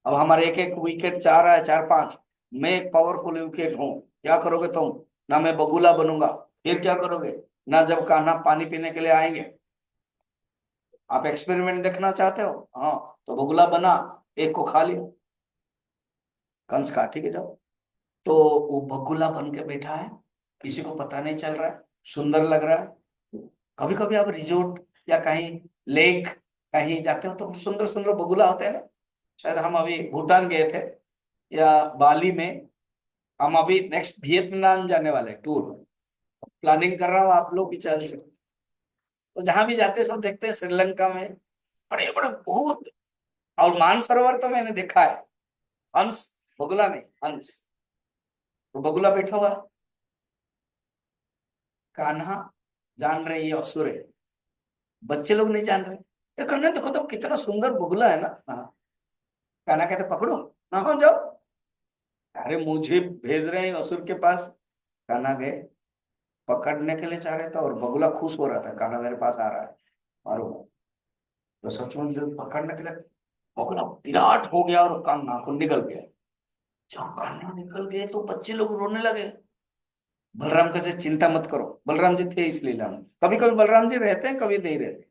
अब हमारे एक एक विकेट 4 है, 4 5, मैं एक पावरफुल विकेट हूँ, क्या करोगे तुम? ना मैं बगुला बनूंगा, फिर क्या करोगे? ना जब कान्हा पानी पीने के लिए आएंगे, आप एक्सपेरिमेंट देखना चाहते हो, हाँ, तो बगुला बना, एक को खा लिया, कंस का, ठीक है जाओ। तो वो बगुला बन के बैठा है, किसी को पता नहीं चल रहा है, सुंदर लग रहा है। कभी कभी आप रिजोर्ट या कहीं लेक कहीं जाते हो तो सुंदर सुंदर बगुला होते हैं ना। शायद हम अभी भूटान गए थे, या बाली में। हम अभी नेक्स्ट वियतनाम जाने वाले टूर प्लानिंग कर रहा हूँ, आप लोग भी चल सकते। तो जहां भी जाते हैं सब देखते हैं, श्रीलंका में बड़े बड़े बहुत, और मानसरोवर तो मैंने देखा है, हंस, बगुला नहीं हंस। तो बगुला बैठा हुआ है, कान्हा जान रहे ये असुर है, बच्चे लोग नहीं जान रहे। ये कान्हा देखो तो कितना सुंदर बुगला है ना। हाँ। कान्हा कहते पकड़ो, ना हो जाओ। अरे मुझे भेज रहे हैं असुर के पास। कान्हा गए, पकड़ने के लिए चाह रहे थे, और बगुला खुश हो रहा था कान्हा मेरे पास आ रहा है। और तो सचमुच जब पकड़ने के लिए बगुला विराट हो गया और कान्हा को निकल गया। जब कान्हा निकल गए तो बच्चे लोग रोने लगे। बलराम कैसे, चिंता मत करो, बलराम जी थे इस लीला में। कभी कभी बलराम जी रहते हैं, कभी नहीं रहते।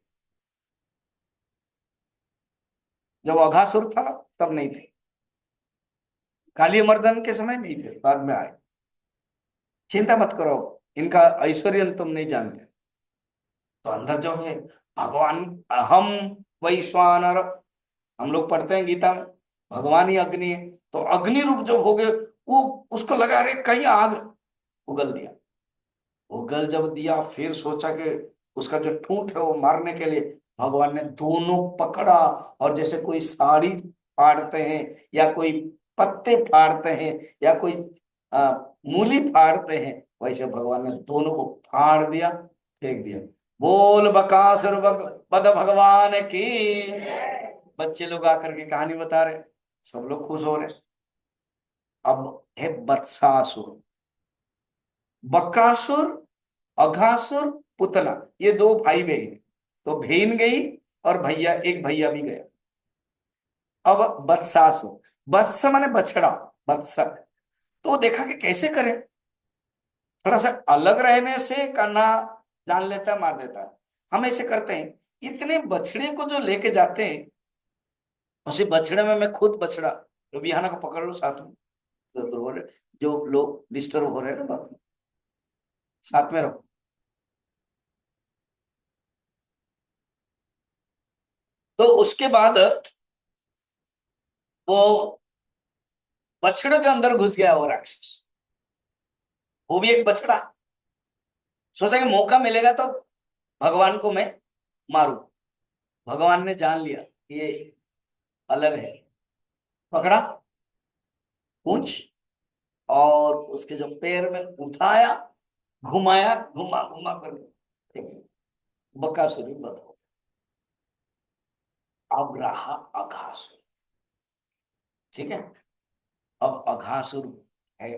जब अघासुर था तब नहीं थे, काली मर्दन के समय नहीं थे, बाद में आए। चिंता मत करो, इनका ऐश्वर्य तुम नहीं जानते। तो अंदर जो है भगवान, अहम वैश्वानर, हम लोग पढ़ते हैं गीता में, भगवान ही अग्नि है। तो अग्नि रूप जब हो गए, वो उसको लगा रहे कहीं आग, उगल दिया। उगल जब दिया, फिर सोचा कि उसका जो ठूंठ है वो मारने के लिए, भगवान ने दोनों पकड़ा, और जैसे कोई साड़ी फाड़ते हैं, या कोई पत्ते फाड़ते हैं, या कोई आ, मूली फाड़ते हैं, वैसे भगवान ने दोनों को फाड़ दिया, फेंक दिया। बोल बकासुर बद भगवान की। बच्चे लोग आकर के कहानी बता रहे, सब लोग खुश हो रहे। अब है बत्सासुर, बकासुर, अघासुर, पुतना, ये दो भाई बहन। तो बहन गई और भैया, एक भैया भी गया। अब बत्सासुर, वत्स माने बछड़ा, वत्स। तो देखा कि कैसे करें, थोड़ा सा अलग रहने से कान्हा जान लेता है, मार देता है। हम ऐसे करते हैं, इतने बछड़े को जो लेके जाते हैं, उसी बछड़े में मैं खुद बछड़ा, तो बिहाना को पकड़ लो साथ में। तो जो लोग डिस्टर्ब हो रहे हैं ना बात में, साथ में रखो। तो उसके बाद वो बछड़े के अंदर घुस गया वो राक्षस, वो भी एक बछड़ा। सोचा कि मौका मिलेगा तो भगवान को मैं मारू। भगवान ने जान लिया कि ये अलग है, पकड़ा, पूंछ, और उसके जो पैर में उठाया, घुमाया, घुमा घुमा कर बकासुर बध हो। अब रहा अघासुर। ठीक है, अब अघासुर है।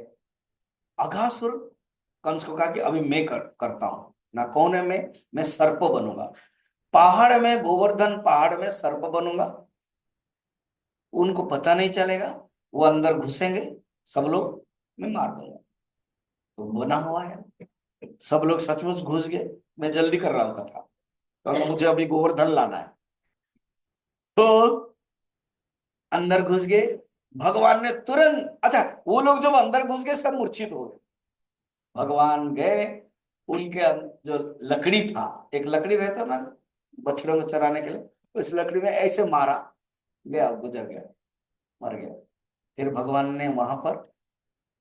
अघासुर कंस को कहा कि अभी मैं करता हूं ना, कौन है मैं सर्प बनूंगा, पहाड़ में, गोवर्धन पहाड़ में सर्प बनूंगा। उनको पता नहीं चलेगा, वो अंदर घुसेंगे सब लोग, मैं मार दूंगा। तो बना हुआ है, सब लोग सचमुच घुस गए। मैं जल्दी कर रहा हूँ कथा, क्योंकि मुझे अभी गोवर्धन लाना है। तो अंदर घुस गए, भगवान ने तुरंत, अच्छा, वो लोग जब अंदर घुस गए सब मूर्छित हो गए। भगवान गए, उनके जो लकड़ी था, एक लकड़ी रहता ना बछड़ों को चराने के लिए, उस लकड़ी में ऐसे मारा, गया, गुजर गया, मर गया। फिर भगवान ने वहां पर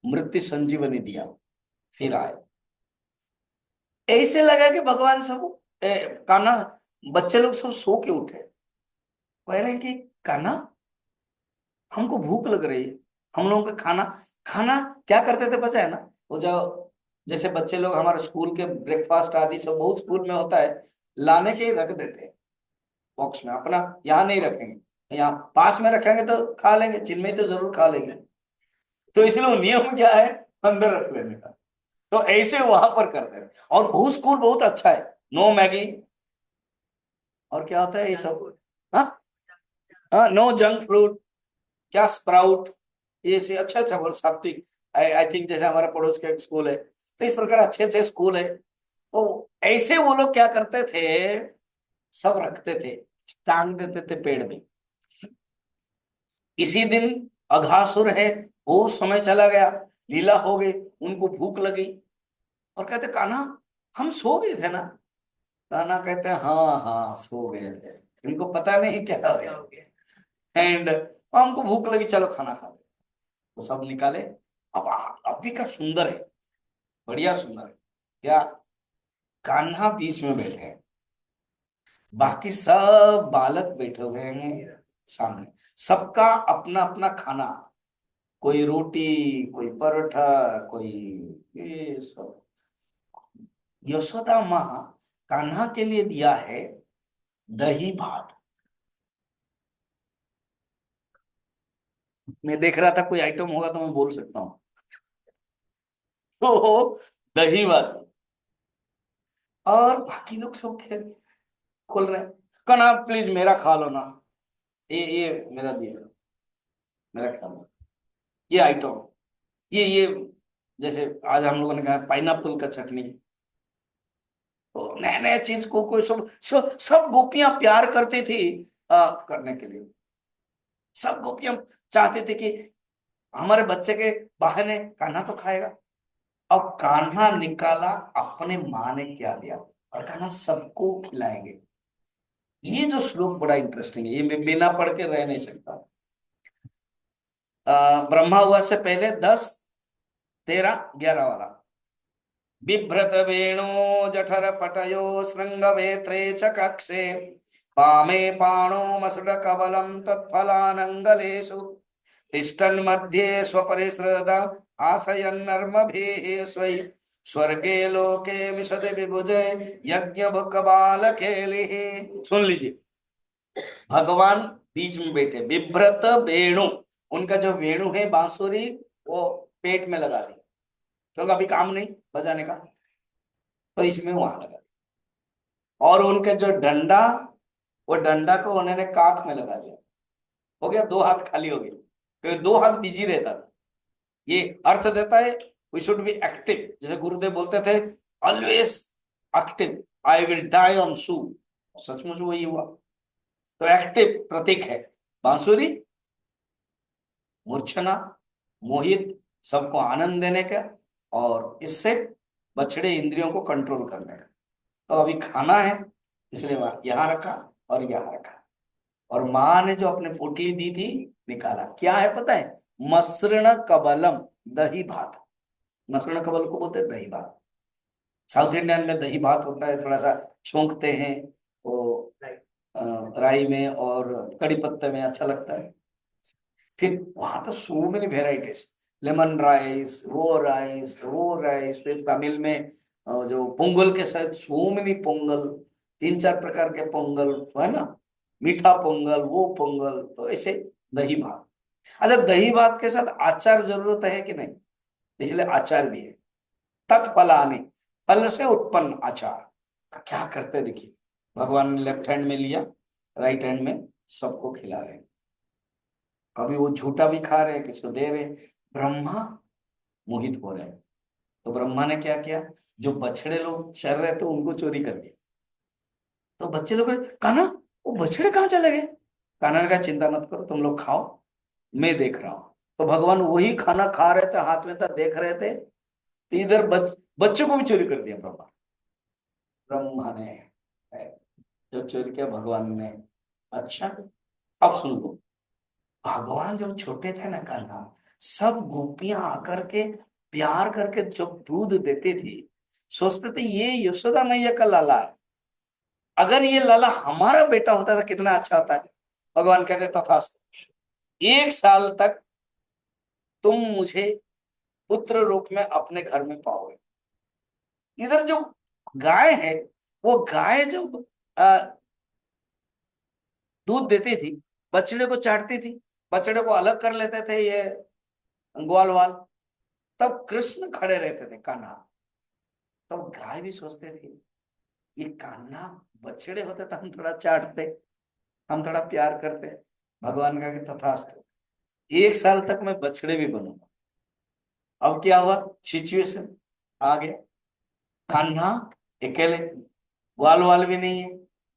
मृत्यु संजीवनी दिया, फिर आए। ऐसे लगा कि भगवान सब कान्हा, बच्चे लोग सब सो के उठे, कह रहे हैं कि कान्हा, हमको भूख लग रही है, हम लोगों का खाना, खाना क्या करते थे पता है ना, वो जो जैसे बच्चे लोग हमारे स्कूल के ब्रेकफास्ट आदि सब बहुत स्कूल में होता है, लाने के ही रख देते हैं बॉक्स में अपना, यहाँ नहीं रखेंगे, यहाँ पास में रखेंगे तो खा लेंगे, चिन्मय तो जरूर खा लेंगे। तो इसलिए वो नियम क्या है, अंदर रख लेने का। तो ऐसे वहां पर करते हैं, और वो स्कूल बहुत अच्छा है, नो मैगी, और क्या होता है ये सब, हाँ, हाँ, नो जंक फ्रूड, क्या स्प्राउट, ये से अच्छा अच्छा बोल, सात्विक। आई आई थिंक जैसे हमारा पड़ोस का एक स्कूल है, तो इस प्रकार अच्छे अच्छे स्कूल है। तो ऐसे वो लोग क्या करते थे, सब रखते थे, टांग देते थे पेड़ में। इसी दिन अघासुर है, वो समय चला गया, लीला हो गई, उनको भूख लगी, और कहते कान्हा, हम सो गए थे ना। कान्हा कहते हैं हाँ हाँ सो गए थे, इनको पता नहीं क्या हो गया। एंड हमको भूख लगी, चलो खाना खाते। तो सब निकाले। अब अभी का सुंदर है, बढ़िया सुंदर है क्या, कान्हा बीच में बैठे हैं, बाकी सब बालक बैठे हुए हैं सामने, सबका अपना अपना खाना, कोई रोटी, कोई परोठा, कोई ये सब। यशोदा माँ कान्हा के लिए दिया है दही भात। मैं देख रहा था कोई आइटम होगा तो मैं बोल सकता हूँ। तो दही भात। और बाकी लोग सब खेल खोल रहे हैं। कहना प्लीज मेरा खा लो ना, ये मेरा दिया, मेरा खा लो, ये आइटम, ये जैसे आज हम लोगों ने कहा पाइनएप्पल का चटनी। तो नए नए चीज को कोई सब गोपियां प्यार करती थी करने के लिए। सब गोपियां चाहते थे कि हमारे बच्चे के बहाने कान्हा तो खाएगा। अब कान्हा निकाला, अपने माँ ने क्या दिया, और कान्हा सबको खिलाएंगे। ये जो श्लोक बड़ा इंटरेस्टिंग है, ये मैं बिना पढ़ के रह नहीं सकता। ब्रह्मा हुआ से पहले 10, 13, 11 वाला। बिभ्रत वेणु जठर पटयो श्रृंगवेत्रे च कक्षे, वामे पाणो मसुड कबलम तत्फलानंगलेषु, तिष्ठन् मध्ये स्वपरिसृद आशयन्नर्मभिः स्वै, स्वर्गे लोके मिषद विभुजे यज्ञ भुक बालकेलिः। सुन लीजिए, भगवान बीच में बैठे, बिभ्रत वेणु, उनका जो वेणु है बांसुरी, वो पेट में लगा दी क्योंकि अभी काम नहीं बजाने का, तो इसमें वहां लगा दी। और उनके जो डंडा, वो डंडा को उन्होंने काख में लगा दिया। हो गया, 2 हाथ खाली हो गए, क्योंकि 2 हाथ बिजी रहता था। ये अर्थ देता है वी शुड बी एक्टिव। जैसे गुरुदेव बोलते थे always active, I will die on shoe. सचमुच वही हुआ। तो एक्टिव प्रतीक है बांसुरी, मूर्छना, मोहित, सबको आनंद देने का, और इससे बछड़े इंद्रियों को कंट्रोल करने का। तो अभी खाना है, इसलिए यहां रखा और यहां रखा। और माँ ने जो अपने पोटली दी थी, निकाला, क्या है पता है? मसृण कबलम, दही भात। मसृण कबल को बोलते हैं दही भात। साउथ इंडियन में दही भात होता है, थोड़ा सा छोंकते हैं वो राई में और कड़ी पत्ते में, अच्छा लगता है। फिर वहां तो so many varieties, lemon rice, वो राइस, फिर तमिल में जो पोंगल के साथ सो मेनी पोंगल, 3-4 प्रकार के पोंगल है ना, मीठा पोंगल, वो पोंगल, तो ऐसे दही भात। अच्छा, दही भात के साथ अचार जरूरत है कि नहीं? इसलिए अचार भी है। तत्फलानि, फल से उत्पन्न अचार का क्या करते हैं देखिए। भगवान ने लेफ्ट हैंड में लिया, राइट हैंड में सबको खिला रहे हैं। कभी वो झूठा भी खा रहे हैं, किसको दे रहे हैं। ब्रह्मा मोहित हो रहे हैं। तो ब्रह्मा ने क्या किया, जो बछड़े लोग चर रहे थे उनको चोरी कर दिया। तो बच्चे लोग कान्हा, वो बछड़े कहाँ चले गए? कान्हा ने कहा चिंता मत करो, तुम लोग खाओ, मैं देख रहा हूं। तो भगवान वही खाना खा रहे थे, हाथ में था, देख रहे थे, तो इधर बच्चों को भी चोरी कर दिया ब्रह्मा। ब्रह्मा ने जो चोरी किया, भगवान ने। अच्छा, अब सुन लो, भगवान जब छोटे थे ना कान्हा, सब गोपियां आकर के प्यार करके जब दूध देते थे, सोचते थे ये यशोदा मैया का लाला है। अगर ये लाला हमारा बेटा होता तो कितना अच्छा होता है। भगवान कहते तथास्तु, 1 साल तक तुम मुझे पुत्र रूप में अपने घर में पाओगे। इधर जो गाय है, वो गाय जो दूध देती थी, बछड़े को चाटती थी, बछड़े को अलग कर लेते थे ये ग्वाल वाल, तब कृष्ण खड़े रहते थे कान्हा। तब गाय भी सोचते थे ये कान्हा बछड़े होते तो हम थोड़ा चाटते, हम थोड़ा प्यार करते। भगवान का कि तथास्तु, 1 साल तक मैं बछड़े भी बनूंगा। अब क्या हुआ, सिचुएशन आ गया, कान्हा अकेले, ग्वाल वाल भी नहीं है,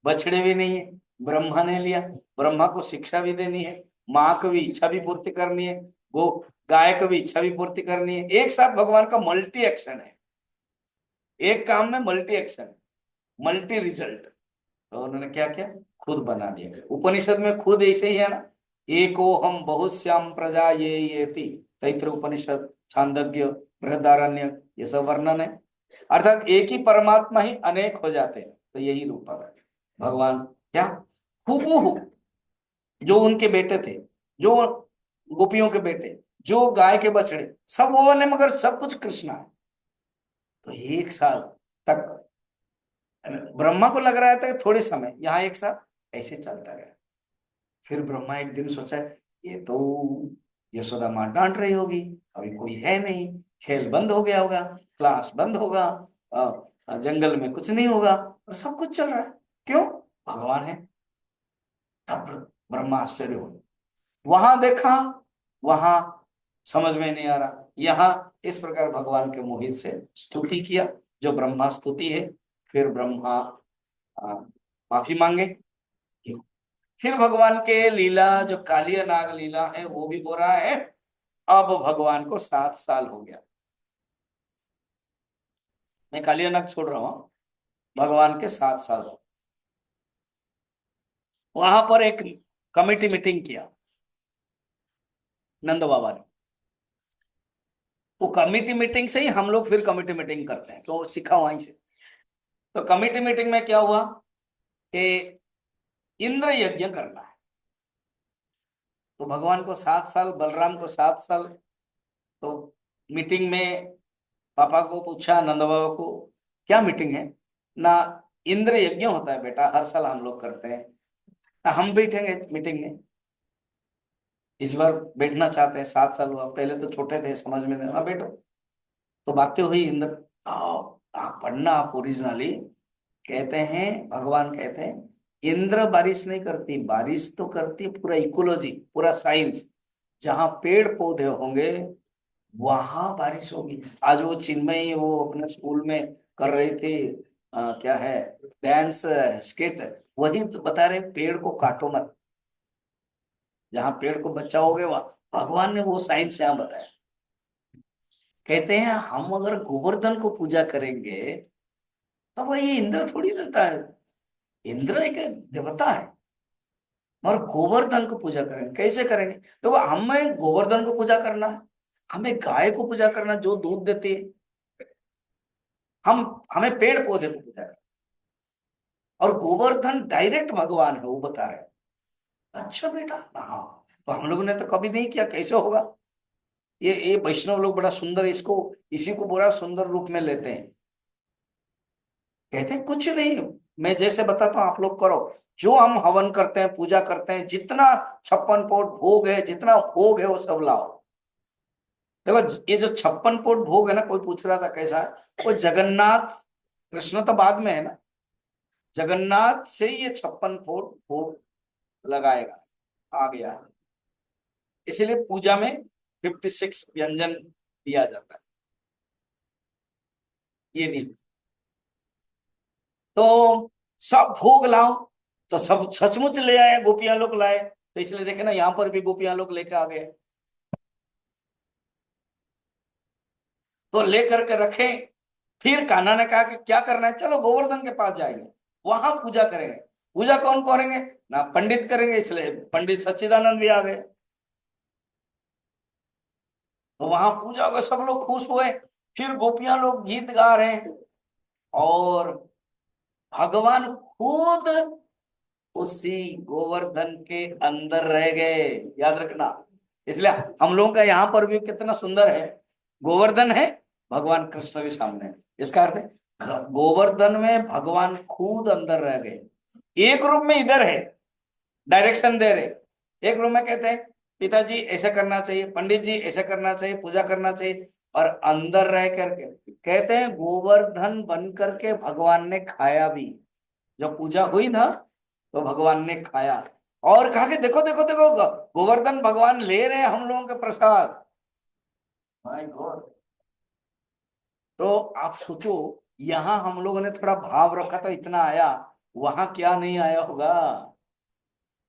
बछड़े भी नहीं है। ब्रह्मा ने लिया, ब्रह्मा को शिक्षा भी देनी है, माँ को भी इच्छा भी पूर्ति करनी है, वो गाय को भी इच्छा भी पूर्ति करनी है। एक साथ भगवान का मल्टी एक्शन है, एक काम में मल्टी एक्शन है, मल्टी रिजल्ट। तो उन्होंने क्या किया, खुद बना दिया। उपनिषद में खुद ऐसे ही है ना, एको हम बहुश्याम प्रजा ये थी। तैत्र उपनिषद, छांदोग्य, बृहदारण्य, ये सब वर्णन है। अर्थात एक ही परमात्मा ही अनेक हो जाते हैं, तो यही रूपक है भगवान। क्या हूबहू जो उनके बेटे थे, जो गोपियों के बेटे, जो गाय के बछड़े, सब वो ने, मगर सब कुछ कृष्णा है। तो 1 साल तक ब्रह्मा को लग रहा था कि थोड़े समय, यहाँ 1 साल, ऐसे चलता गया। फिर ब्रह्मा एक दिन सोचा, ये तो यशोदा माँ डांट रही होगी, अभी कोई है नहीं, खेल बंद हो गया होगा, क्लास बंद होगा, जंगल में कुछ नहीं होगा, और सब कुछ चल रहा है, क्यों? भगवान है। तब ब्रह्मा आश्चर्य हो, वहां देखा, वहां समझ में नहीं आ रहा, यहाँ इस प्रकार भगवान के मोहित से स्तुति किया, जो ब्रह्मा स्तुति है। फिर ब्रह्मा माफी मांगे। फिर भगवान के लीला जो कालिया नाग लीला है वो भी हो रहा है। अब भगवान को 7 साल हो गया। मैं कालिया नाग छोड़ रहा हूं, भगवान के 7 साल हो। वहां पर एक कमेटी मीटिंग किया नंद बाबा ने। वो कमेटी मीटिंग से ही हम लोग फिर कमेटी मीटिंग करते हैं, क्यों? सीखा वहीं से। तो कमेटी मीटिंग में क्या हुआ कि इंद्र यज्ञ करना है। तो भगवान को 7 साल, बलराम को 7 साल। तो मीटिंग में पापा को पूछा, नंद बाबा को, क्या मीटिंग है ना? इंद्र यज्ञ होता है बेटा, हर साल हम लोग करते हैं ना, हम बैठेंगे मीटिंग में। इस बार बैठना चाहते हैं, 7 साल हुआ, पहले तो छोटे थे, समझ में नहीं, हाँ बैठो। तो बातें हुई इंद्र, आप पढ़ना, आप ओरिजिनली कहते हैं, भगवान कहते हैं इंद्र बारिश नहीं करती, बारिश तो करती पूरा इकोलॉजी, पूरा साइंस। जहां पेड़ पौधे होंगे वहां बारिश होगी। आज वो चिन्मयी वो अपने स्कूल में कर रही थी, क्या है, डांस स्किट, वही तो बता रहे, पेड़ को काटो मत, जहां पेड़ को बचाओगे वहां। भगवान ने वो साइंस यहाँ बताया। कहते हैं हम अगर गोवर्धन को पूजा करेंगे तो वही इंद्र थोड़ी देता है, इंद्र एक देवता है। और गोवर्धन को पूजा करेंगे, कैसे करेंगे? देखो, हमें गोवर्धन को पूजा करना है, हमें गाय को पूजा करना जो दूध देती है, हम हमें पेड़ पौधे को पूजा करना। और गोवर्धन डायरेक्ट भगवान है, वो बता रहे हैं। अच्छा बेटा, हाँ। तो हम लोगों ने तो कभी नहीं किया, कैसे होगा? ये वैष्णव लोग बड़ा सुंदर इसको, इसी को बड़ा सुंदर रूप में लेते हैं। कहते हैं कुछ नहीं, मैं जैसे बताता हूँ आप लोग करो। जो हम हवन करते हैं, पूजा करते हैं, जितना 56 पोट भोग है, जितना भोग है वो सब लाओ। देखो, ये जो 56 पोट भोग है ना, कोई पूछ रहा था कैसा है, वो जगन्नाथ, कृष्ण तो बाद में है ना, जगन्नाथ से ये 56 पोट भोग लगाएगा, आ गया। इसीलिए पूजा में 56 व्यंजन दिया जाता है, ये नहीं। तो सब भोग लाओ, तो सब सचमुच ले आए, गोपियां लोग लाए, तो इसलिए देखे ना, यहाँ पर भी गोपियां लोग लेकर आ गए। तो लेकर के रखे। फिर कान्हा ने कहा कि क्या करना है, चलो गोवर्धन के पास जाएंगे, वहां पूजा करेंगे। पूजा कौन करेंगे ना? पंडित करेंगे, इसलिए पंडित सच्चिदानंद भी आ गए। तो वहां पूजा हो गई, सब लोग खुश हुए। फिर गोपियां लोग गीत गा रहे हैं, और भगवान खुद उसी गोवर्धन के अंदर रह गए, याद रखना। इसलिए हम लोगों का यहाँ पर भी कितना सुंदर है, गोवर्धन है, भगवान कृष्ण भी सामने है। इसका अर्थ है गोवर्धन में भगवान खुद अंदर रह गए। एक रूप में इधर है, डायरेक्शन दे रहे, एक रूम में कहते हैं पिताजी ऐसा करना चाहिए, पंडित जी ऐसा करना चाहिए, पूजा करना चाहिए, और अंदर रह करके कहते हैं गोवर्धन बन करके भगवान ने खाया भी। जब पूजा हुई ना, तो भगवान ने खाया, और कहा कि देखो देखो देखो, गोवर्धन भगवान ले रहे हैं हम लोगों के प्रसाद। My God. तो आप सोचो, यहां हम लोगों ने थोड़ा भाव रखा तो इतना आया, वहां क्या नहीं आया होगा।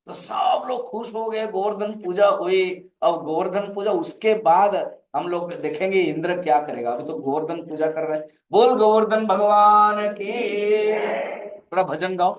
तो सब लोग खुश हो गए, गोवर्धन पूजा हुई। अब गोवर्धन पूजा उसके बाद हम लोग देखेंगे इंद्र क्या करेगा, अभी तो गोवर्धन पूजा कर रहे हैं। बोल गोवर्धन भगवान की। थोड़ा भजन गाओ।